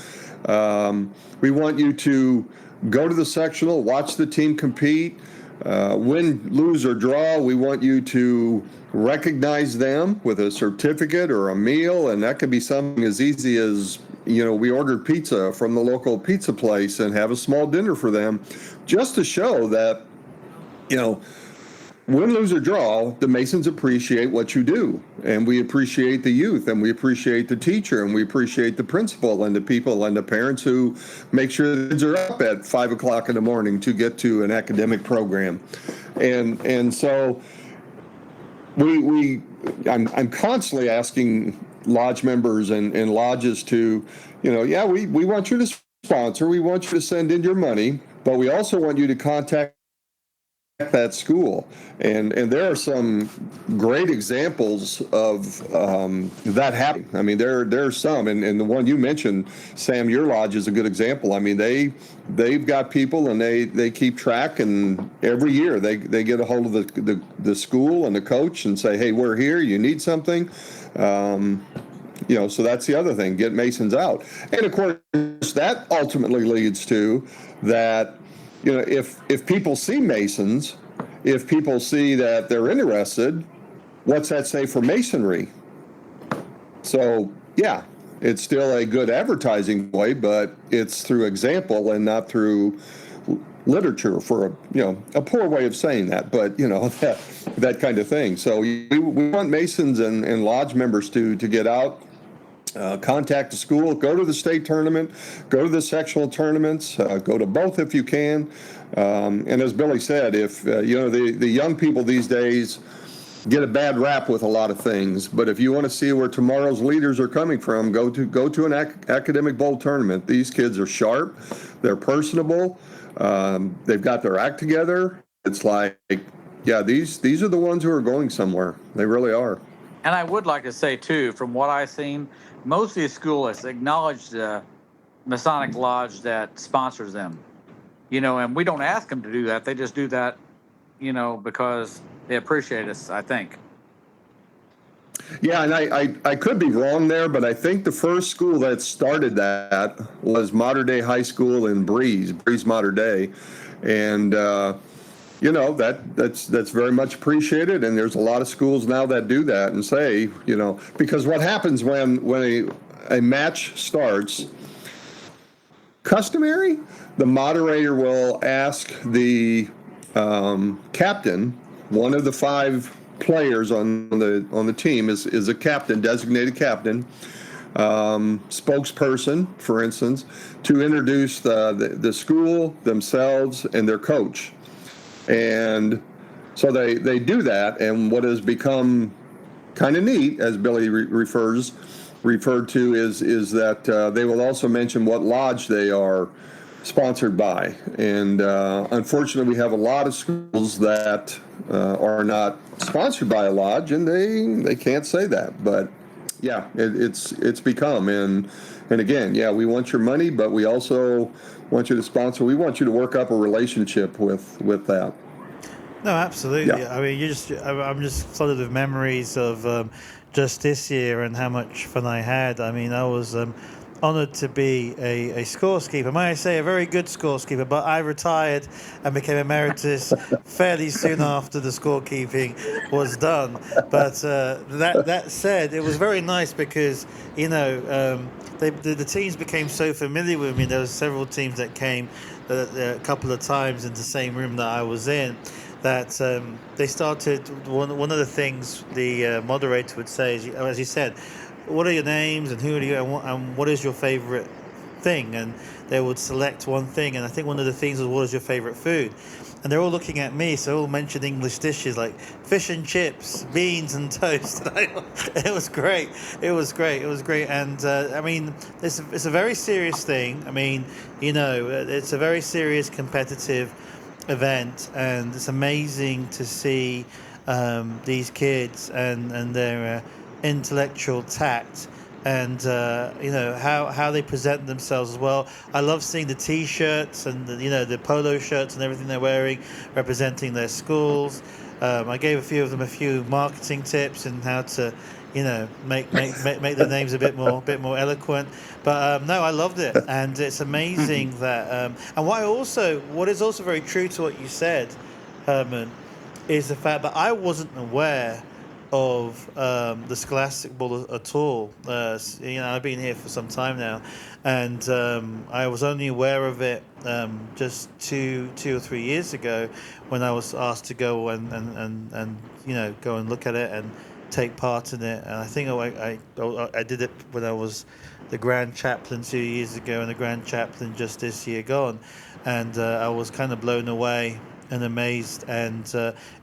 We want you to go to the sectional, watch the team compete, win, lose, or draw. We want you to recognize them with a certificate or a meal, and that could be something as easy as, we ordered pizza from the local pizza place and have a small dinner for them, just to show that, win, lose, or draw, the Masons appreciate what you do, and we appreciate the youth, and we appreciate the teacher, and we appreciate the principal and the people and the parents who make sure the kids are up at 5 o'clock in the morning to get to an academic program. And so I'm constantly asking lodge members and lodges to, we want you to sponsor, we want you to send in your money, but we also want you to contact that school. And there are some great examples of that happening. I mean, there's some, and the one you mentioned, Sam, your lodge is a good example. I mean, they've got people, and they keep track, and every year they get a hold of the school and the coach and say, hey, we're here, you need something. So that's the other thing, get Masons out. And of course, that ultimately leads to that, if people see Masons, if people see that they're interested, what's that say for Masonry? So, yeah, it's still a good advertising way, but it's through example and not through literature for a poor way of saying that, but that kind of thing. So we want Masons and lodge members to get out, contact the school, go to the state tournament, go to the sectional tournaments, go to both if you can. And as Billy said, if the young people these days get a bad rap with a lot of things, but if you want to see where tomorrow's leaders are coming from, go to an academic bowl tournament. These kids are sharp, they're personable, they've got their act together. It's like, yeah, these are the ones who are going somewhere. They really are. And I would like to say too, from what I've seen, most of these schools acknowledge the Masonic Lodge that sponsors them. And we don't ask them to do that; they just do that, because they appreciate us, I think. Yeah, and I could be wrong there, but I think the first school that started that was Mater Dei High School in Breeze Mater Dei, and that's very much appreciated. And there's a lot of schools now that do that and say, because what happens when a match starts, customary, the moderator will ask the captain. One of the 5 players on the team is a captain, designated captain, spokesperson, for instance, to introduce the school, themselves, and their coach. And so they do that, and what has become kind of neat, as Billy referred to, is that they will also mention what lodge they are sponsored by. And unfortunately, we have a lot of schools that are not sponsored by a lodge, and they can't say that. But yeah, it's become, and again, yeah, we want your money, but we also want you to sponsor. We want you to work up a relationship with that. No, absolutely. Yeah. I mean, I'm just flooded with memories of just this year and how much fun I had. I mean, I was honored to be a scoreskeeper. May I say, a very good scoreskeeper, but I retired and became emeritus fairly soon after the scorekeeping was done. But that said, it was very nice because, the teams became so familiar with me. There were several teams that came a couple of times in the same room that I was in, that they started, one of the things the moderator would say is, as you said, what are your names and who are you and what is your favorite thing? And they would select one thing, and I think one of the things was, what is your favorite food? And they're all looking at me, so all mentioned English dishes like fish and chips, beans and toast. It was great. And I mean, it's a very serious thing. I mean, it's a very serious competitive event, and it's amazing to see these kids and their intellectual tact, and how they present themselves as well. I love seeing the T-shirts and the polo shirts and everything they're wearing, representing their schools. I gave a few of them a few marketing tips and how to make their names a bit more eloquent. But no, I loved it, and it's amazing that. And what is also very true to what you said, Herman, is the fact that I wasn't aware of the Scholastic Bowl at all. I've been here for some time now, and I was only aware of it just two or 3 years ago when I was asked to go and go and look at it and take part in it. And I think I did it when I was the Grand Chaplain 2 years ago and the Grand Chaplain just this year gone, and I was kind of blown away and amazed. And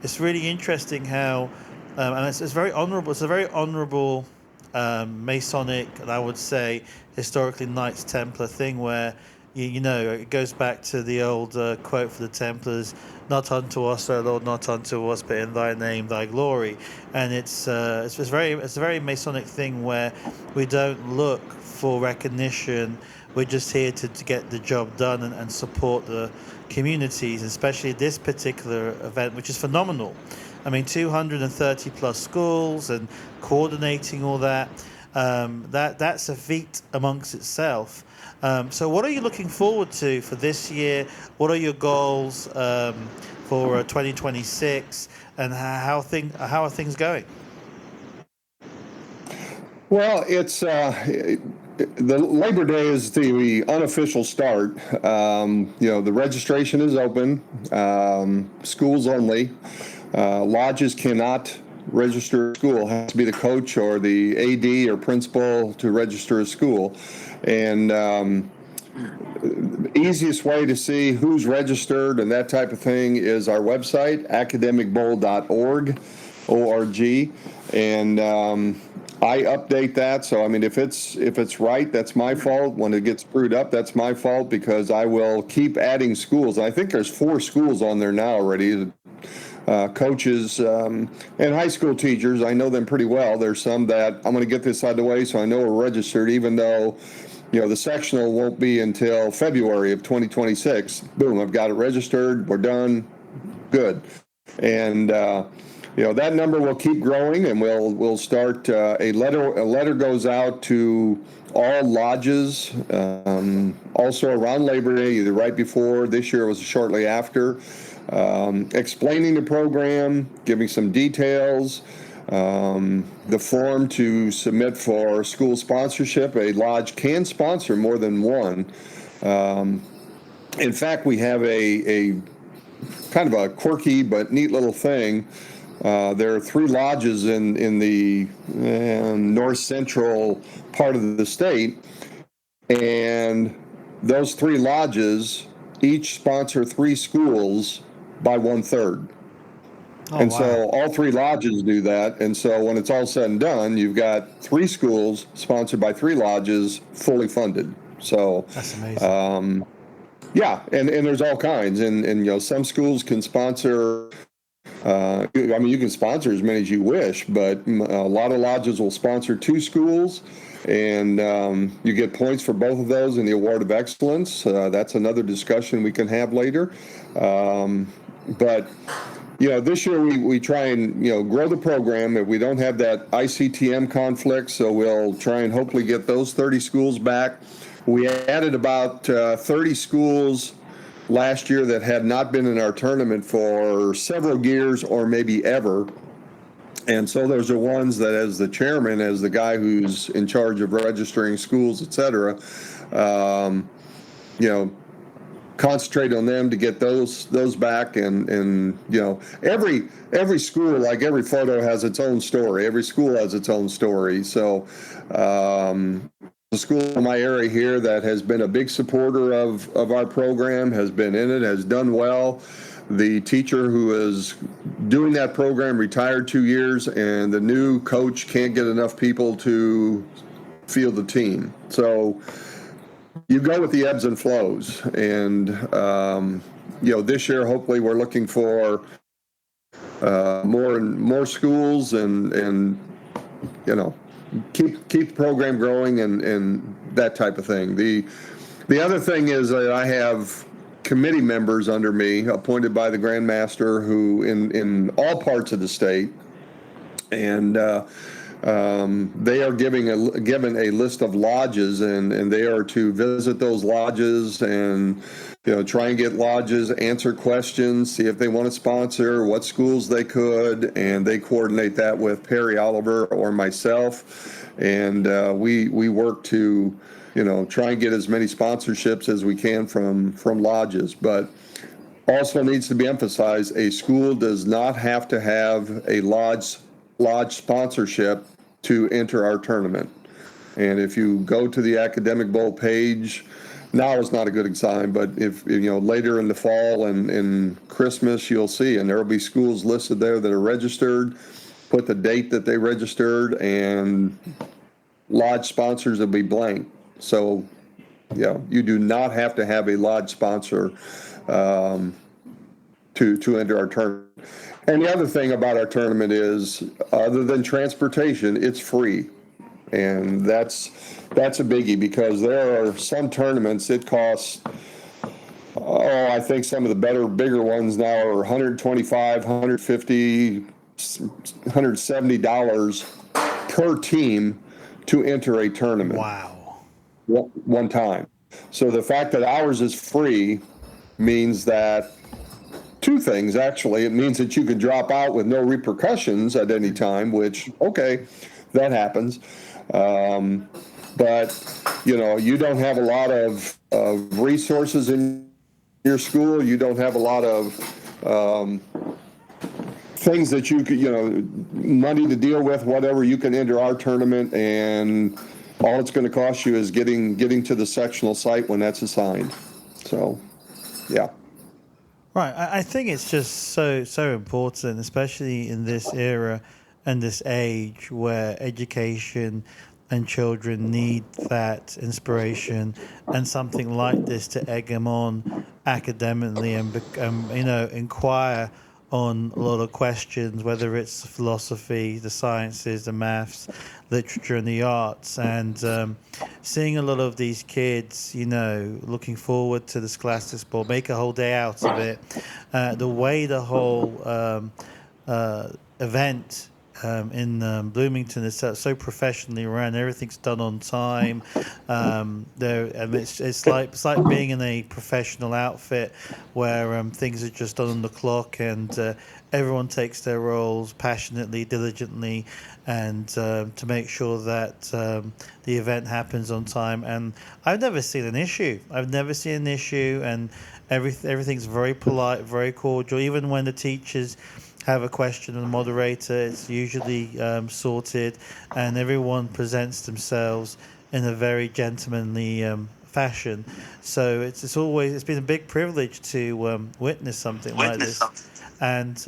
it's really interesting how. And it's very honourable. It's a very honourable Masonic, and I would say historically Knights Templar thing, where it goes back to the old quote for the Templars: "Not unto us, O Lord, not unto us, but in Thy name, Thy glory." And it's a very Masonic thing where we don't look for recognition. We're just here to get the job done and support the communities, especially this particular event, which is phenomenal. I mean, 230 plus schools and coordinating all that, that's a feat amongst itself. So what are you looking forward to for this year? What are your goals for 2026, and how are things going? Well, it's the Labor Day is the unofficial start. The registration is open, schools only. Lodges cannot register a school. It has to be the coach or the AD or principal to register a school. And easiest way to see who's registered and that type of thing is our website, academicbowl.org, O-R-G. And I update that. So, I mean, if it's right, that's my fault. When it gets screwed up, that's my fault, because I will keep adding schools. I think there's 4 schools on there now already. Coaches and high school teachers, I know them pretty well. There's some that I'm going to get this out of the way so I know we're registered, even though, the sectional won't be until February of 2026. Boom, I've got it registered. We're done. Good. And, that number will keep growing, and we'll start a letter goes out to all lodges, also around Labor Day, either right before, this year was shortly after, explaining the program, giving some details, the form to submit for school sponsorship. A lodge can sponsor more than one. In fact, we have a kind of a quirky but neat little thing. There are 3 lodges in the north central part of the state, and those 3 lodges each sponsor 3 schools by 1/3. And wow. So all 3 lodges do that. And so when it's all said and done, you've got 3 schools sponsored by 3 lodges, fully funded. So that's amazing. Yeah, and there's all kinds. And some schools can sponsor. You can sponsor as many as you wish, but a lot of lodges will sponsor 2 schools, and you get points for both of those in the Award of Excellence. That's another discussion we can have later. But this year we try and grow the program. If we don't have that ICTM conflict, so we'll try and hopefully get those 30 schools back. We added about 30 schools last year that had not been in our tournament for several years or maybe ever. And so those are ones that, as the chairman, as the guy who's in charge of registering schools, et cetera, concentrate on them to get those back. And every school, like every photo, has its own story. Every school has its own story. So the school in my area here that has been a big supporter of our program, has been in it, has done well. The teacher who is doing that program retired 2 years, and the new coach can't get enough people to field the team. So you go with the ebbs and flows. And, this year, hopefully we're looking for more schools and keep the program growing and that type of thing. The other thing is that I have committee members under me appointed by the Grand Master who in all parts of the state, and they are given a list of lodges, and they are to visit those lodges and try and get lodges, answer questions, see if they want to sponsor, what schools they could, and they coordinate that with Perry Oliver or myself, and we work to try and get as many sponsorships as we can from lodges. But also needs to be emphasized, a school does not have to have a lodge sponsorship to enter our tournament. And if you go to the Academic Bowl page, now is not a good time, but if later in the fall and in Christmas, you'll see, and there will be schools listed there that are registered. Put the date that they registered, and lodge sponsors will be blank. So, you do not have to have a lodge sponsor to enter our tournament. And the other thing about our tournament is, other than transportation, it's free. And that's a biggie, because there are some tournaments it costs, I think some of the bigger ones now are $125, $150, $170 per team to enter a tournament. Wow. One time. So the fact that ours is free means that 2 things, actually. It means that you can drop out with no repercussions at any time, which, okay, that happens. but you don't have a lot of resources in your school. You don't have a lot of things that you could, money to deal with, whatever. You can enter our tournament, and all it's going to cost you is getting to the sectional site when that's assigned. So, yeah. Right. I think it's just so important, especially in this era and this age where education and children need that inspiration and something like this to egg them on academically and inquire on a lot of questions, whether it's philosophy, the sciences, the maths, literature, and the arts. And seeing a lot of these kids, looking forward to the Scholastics Bowl, make a whole day out of it. The way the whole event in Bloomington is so professionally run. Everything's done on time. It's like being in a professional outfit where things are just done on the clock, and everyone takes their roles passionately, diligently, and to make sure that the event happens on time. And I've never seen an issue. And everything's very polite, very cordial. Even when the teachers have a question of the moderator, it's usually sorted, and everyone presents themselves in a very gentlemanly fashion. So it's been a big privilege to witness something like this, and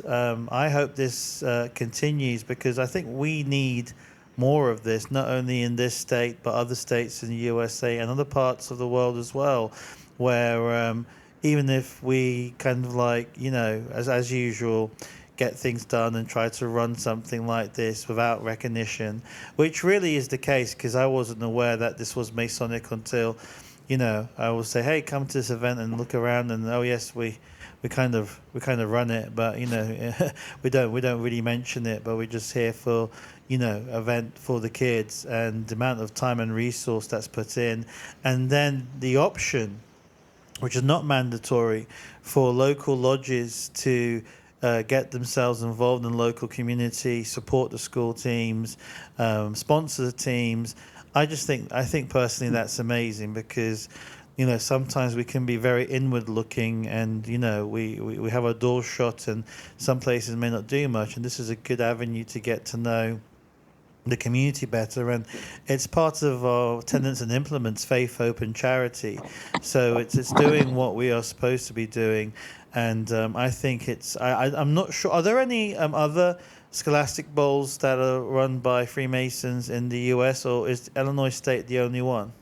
I hope this continues, because I think we need more of this, not only in this state but other states in the USA and other parts of the world as well, where even if we kind of as usual, get things done and try to run something like this without recognition, which really is the case, because I wasn't aware that this was Masonic until, I will say, hey, come to this event and look around, and oh yes, we kind of run it, but we don't really mention it, but we're just here for event for the kids, and the amount of time and resource that's put in, and then the option, which is not mandatory, for local lodges to get themselves involved in local community, support the school teams, sponsor the teams. I think personally that's amazing, because sometimes we can be very inward looking, and we have our doors shut, and some places may not do much, and this is a good avenue to get to know the community better. And it's part of our tenets and implements, faith, hope, and charity. So it's doing what we are supposed to be doing. And I think I'm not sure. Are there any other Scholastic Bowls that are run by Freemasons in the U.S., or is Illinois State the only one?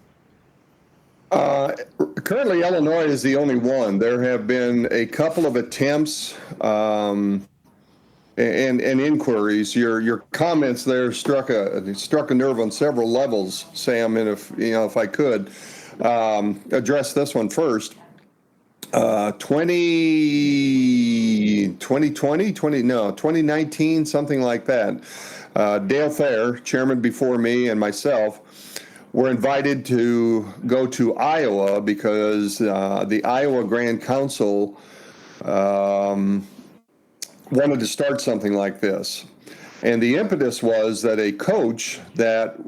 Currently, Illinois is the only one. There have been a couple of attempts and inquiries. Your comments there struck a nerve on several levels, Sam. And if I could address this one first. 2019, something like that. Dale Fair, chairman before me, and myself were invited to go to Iowa, because the Iowa Grand Council wanted to start something like this. And the impetus was that a coach that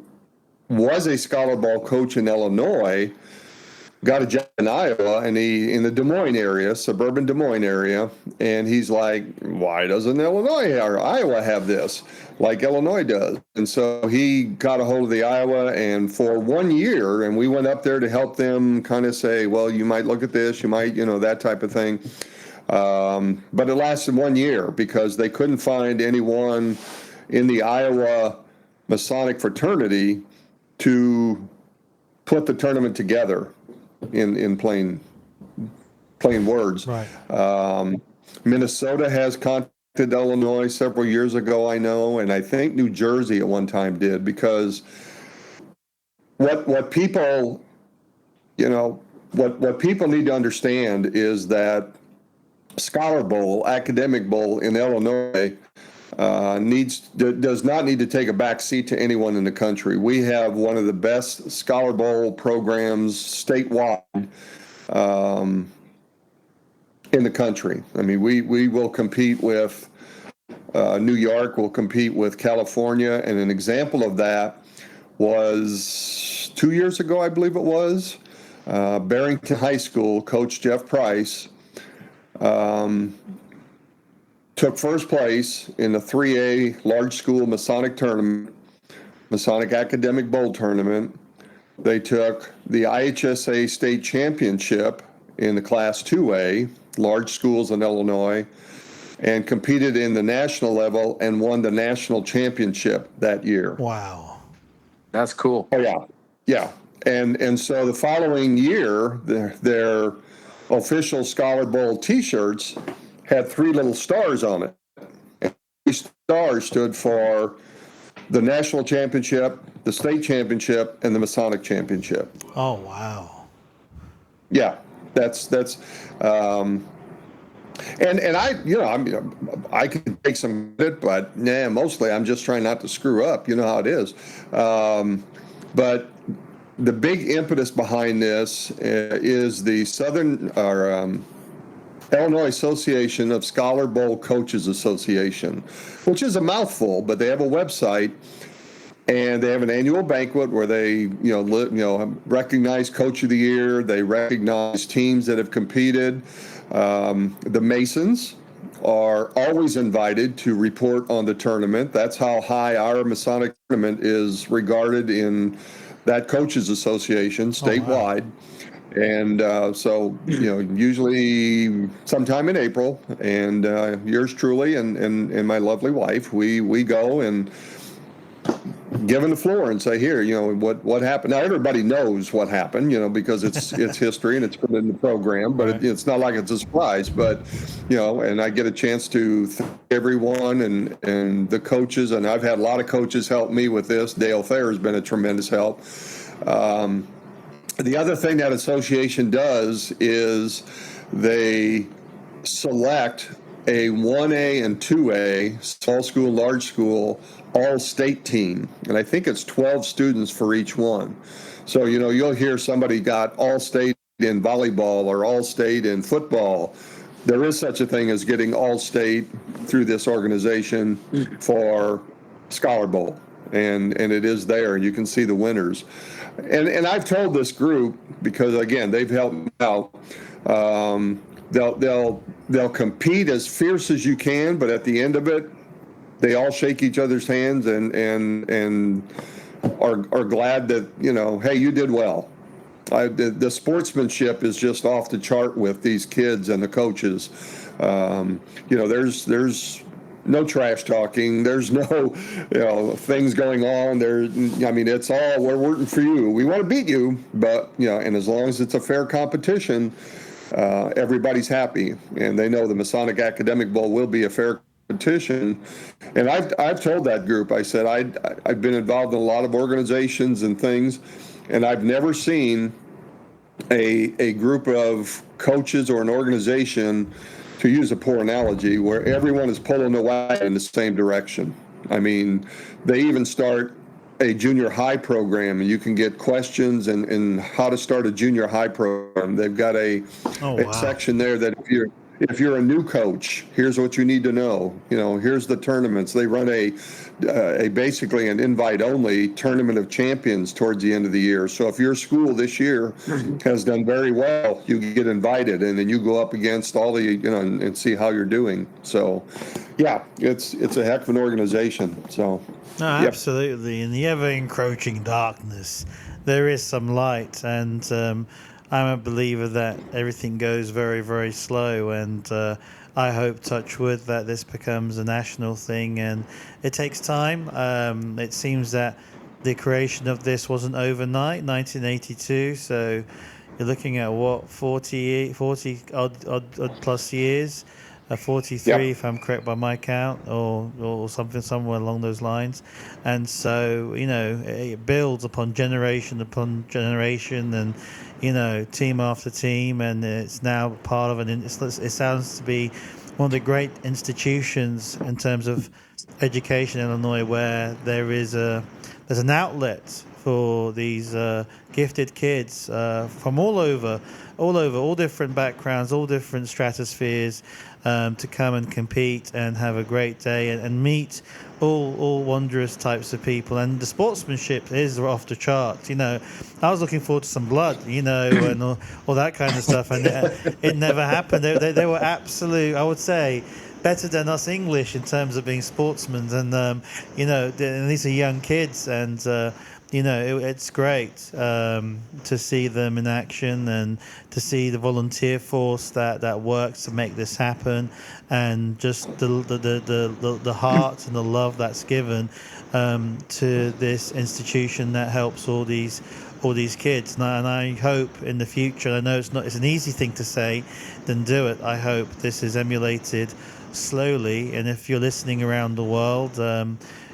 was a Scholar Ball coach in Illinois got a job in Iowa, and in the Des Moines area, suburban Des Moines area, and he's like, why doesn't Illinois or Iowa have this like Illinois does? And so he got a hold of the Iowa, and for 1 year, and we went up there to help them kind of say, well, you might look at this, you might, that type of thing. But it lasted 1 year, because they couldn't find anyone in the Iowa Masonic fraternity to put the tournament together. In plain words. Right. Minnesota has contacted Illinois several years ago, I know, and I think New Jersey at one time did, because what people what people need to understand is that Scholar Bowl, Academic Bowl in Illinois does not need to take a back seat to anyone in the country. We have one of the best Scholar Bowl programs statewide in the country. I mean, we will compete with New York, we'll compete with California, and an example of that was 2 years ago, I believe it was. Barrington High School, Coach Jeff Price took first place in the 3A large school Masonic tournament, Masonic Academic Bowl tournament. They took the IHSA state championship in the Class 2A, large schools in Illinois, and competed in the national level and won the national championship that year. Wow. That's cool. Oh, yeah. Yeah. And so the following year, their official Scholar Bowl T-shirts had 3 little stars on it. And 3 stars stood for the national championship, the state championship, and the Masonic championship. Oh, wow. Yeah, that's and I can take some credit, but mostly I'm just trying not to screw up. You know how it is. But the big impetus behind this is the Illinois Association of Scholar Bowl Coaches Association, which is a mouthful, but they have a website. And they have an annual banquet where they, recognize Coach of the Year. They recognize teams that have competed. The Masons are always invited to report on the tournament. That's how high our Masonic tournament is regarded in that coaches association statewide. Oh, wow. And so, usually sometime in April, and yours truly and my lovely wife, we go and given the floor and say, here, what happened. Now everybody knows what happened, because it's history and it's put in the program, but it's not like it's a surprise. But and I get a chance to thank everyone and the coaches, and I've had a lot of coaches help me with this. Dale Thayer has been a tremendous help. The other thing that association does is they select a 1A and 2A, small school, large school, all-state team. And I think it's 12 students for each one. So, you'll hear somebody got all-state in volleyball or all-state in football. There is such a thing as getting all-state through this organization for Scholar Bowl. And it is there, and you can see the winners. And I've told this group, because, again, they've helped me out, they'll compete as fierce as you can, but at the end of it, they all shake each other's hands and are glad that, hey, you did well. The sportsmanship is just off the chart with these kids and the coaches. There's no trash talking. There's no, things going on. It's all, we're rooting for you. We want to beat you, but, and as long as it's a fair competition, everybody's happy, and they know the Masonic Academic Bowl will be a fair competition. And I've told that group, I said, I've been involved in a lot of organizations and things, and I've never seen a group of coaches or an organization, to use a poor analogy, where everyone is pulling the wagon in the same direction. They even start a junior high program, and you can get questions and how to start a junior high program. They've got a section there that if you're a new coach, here's what you need to know. Here's the tournaments. They run a basically an invite-only tournament of champions towards the end of the year. So if your school this year has done very well, you get invited, and then you go up against all the and see how you're doing. So, yeah, it's a heck of an organization. So. No, absolutely. In the ever-encroaching darkness, there is some light, and I'm a believer that everything goes very, very slow, and I hope, touch wood, that this becomes a national thing, and it takes time. It seems that the creation of this wasn't overnight, 1982, so you're looking at, 40 odd plus years. 43, if I'm correct by my count, or something somewhere along those lines. And so, it builds upon generation, and, team after team, and it's now part of it sounds to be one of the great institutions in terms of education in Illinois, where there's an outlet for these gifted kids from all different backgrounds, all different stratospheres, to come and compete and have a great day and meet all wondrous types of people. And the sportsmanship is off the charts. I was looking forward to some blood, and all that kind of stuff, and it never happened. They were absolute, I would say, better than us English in terms of being sportsmen. And and these are young kids, and it's great to see them in action and to see the volunteer force that works to make this happen, and just the heart and the love that's given to this institution that helps all these kids. And I hope in the future, I know it's an easy thing to say than do it, I hope this is emulated slowly. And if you're listening around the world,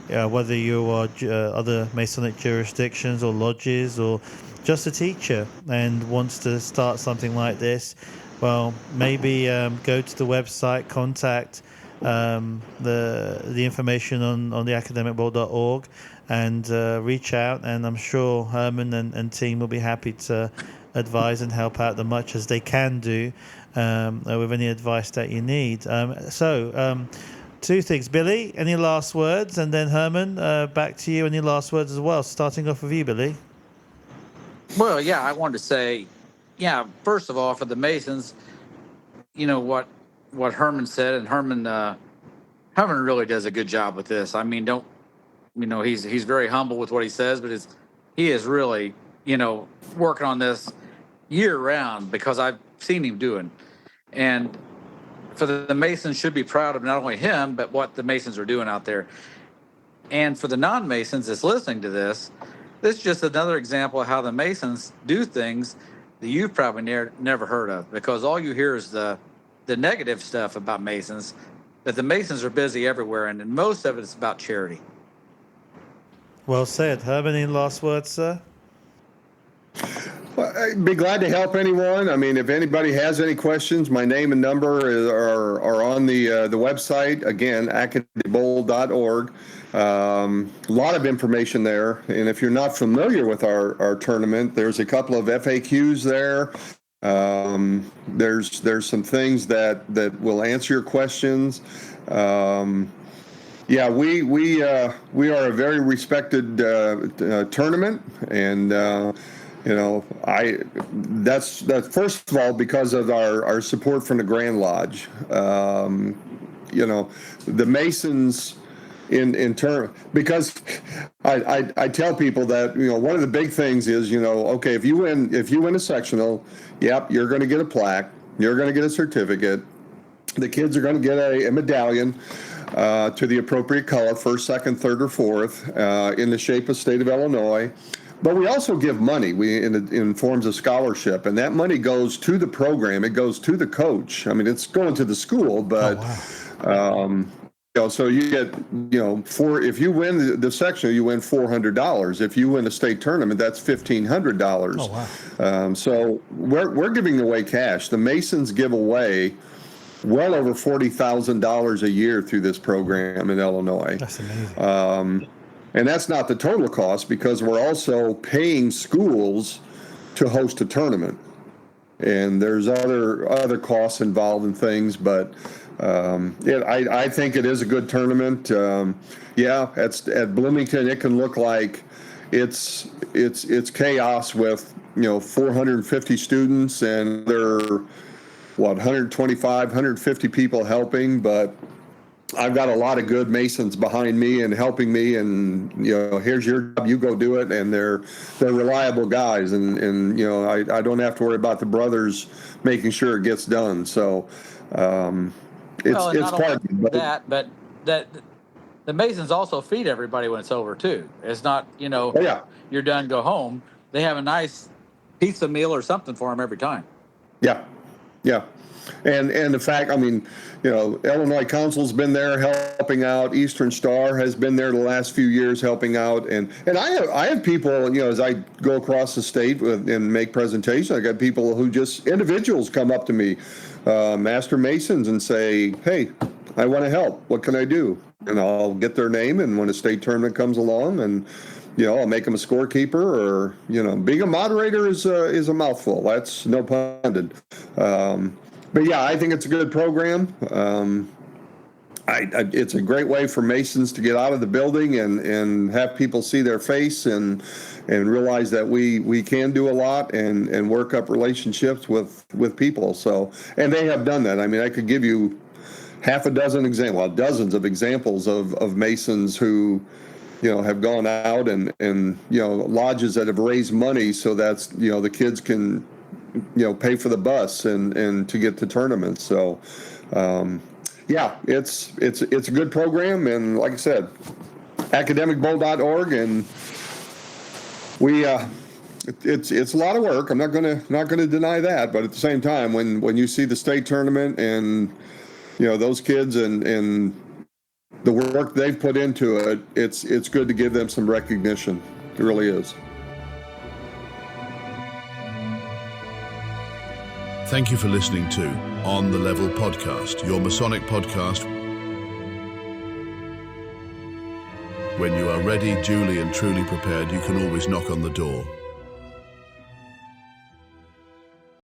whether you are other Masonic jurisdictions or lodges or just a teacher and wants to start something like this, well, maybe go to the website, contact the information on the academicbowl.org, and reach out, and I'm sure Herman and team will be happy to advise and help out as much as they can do with any advice that you need. Two things. Billy, any last words? And then Herman, back to you. Any last words as well? Starting off with you, Billy. Well, yeah, I wanted to say, first of all, for the Masons, what Herman said, and Herman really does a good job with this. I mean, he's very humble with what he says, but he is really, working on this year round, because I've seen him doing. And for the Masons should be proud of not only him, but what the Masons are doing out there. And for the non-Masons that's listening to this is just another example of how the Masons do things that you've probably never heard of, because all you hear is the negative stuff about Masons, that the Masons are busy everywhere, and most of it is about charity. Well said. Herman, any last words, sir? Well, I'd be glad to help anyone. I mean, if anybody has any questions, my name and number are on the website. Again, academicbowl.org. A lot of information there. And if you're not familiar with our tournament, there's a couple of FAQs there. There's some things that will answer your questions. We are a very respected tournament, and that's first of all because of our support from the Grand Lodge. The Masons in turn, because I tell people that one of the big things is okay, if you win a sectional, yep, you're going to get a plaque, you're going to get a certificate, the kids are going to get a medallion to the appropriate color, first, second, third, or fourth, in the shape of state of Illinois. But we also give money in forms of scholarship, and that money goes to the program. It goes to the coach. I mean, it's going to the school, but so you get if you win the sectional, you win $400. If you win a state tournament, that's $1,500. Oh, wow. So we're giving away cash. The Masons give away well over $40,000 a year through this program in Illinois. That's amazing. And that's not the total cost, because we're also paying schools to host a tournament. And there's other costs involved in things, but I think it is a good tournament. At Bloomington, it can look like it's chaos with 450 students and there are 125, 150 people helping, but I've got a lot of good Masons behind me and helping me, and here's your job, you go do it, and they're reliable guys, and I don't have to worry about the brothers making sure it gets done. So it's part of that, but that the Masons also feed everybody when it's over too. It's not you're done, go home. They have a nice pizza meal or something for them every time. Yeah. And the fact, Illinois Council's been there helping out. Eastern Star has been there the last few years helping out. And I have people, as I go across the state and make presentations, I got people who individuals come up to me, Master Masons, and say, hey, I want to help. What can I do? And I'll get their name, and when a state tournament comes along, and I'll make them a scorekeeper, or being a moderator is a mouthful. That's no pun intended. But yeah, I think it's a good program. It's a great way for Masons to get out of the building and have people see their face and realize that we can do a lot and work up relationships with people. So, and they have done that. I mean, I could give you dozens of examples of Masons who, have gone out and lodges that have raised money so that's, the kids can, pay for the bus and to get to tournaments. So, yeah, it's a good program, and like I said, academicbowl.org, and it's a lot of work. I'm not gonna deny that, but at the same time, when you see the state tournament and those kids and the work they've put into it, it's good to give them some recognition. It really is. Thank you for listening to On the Level podcast, your Masonic podcast. When you are ready, duly and truly prepared, you can always knock on the door.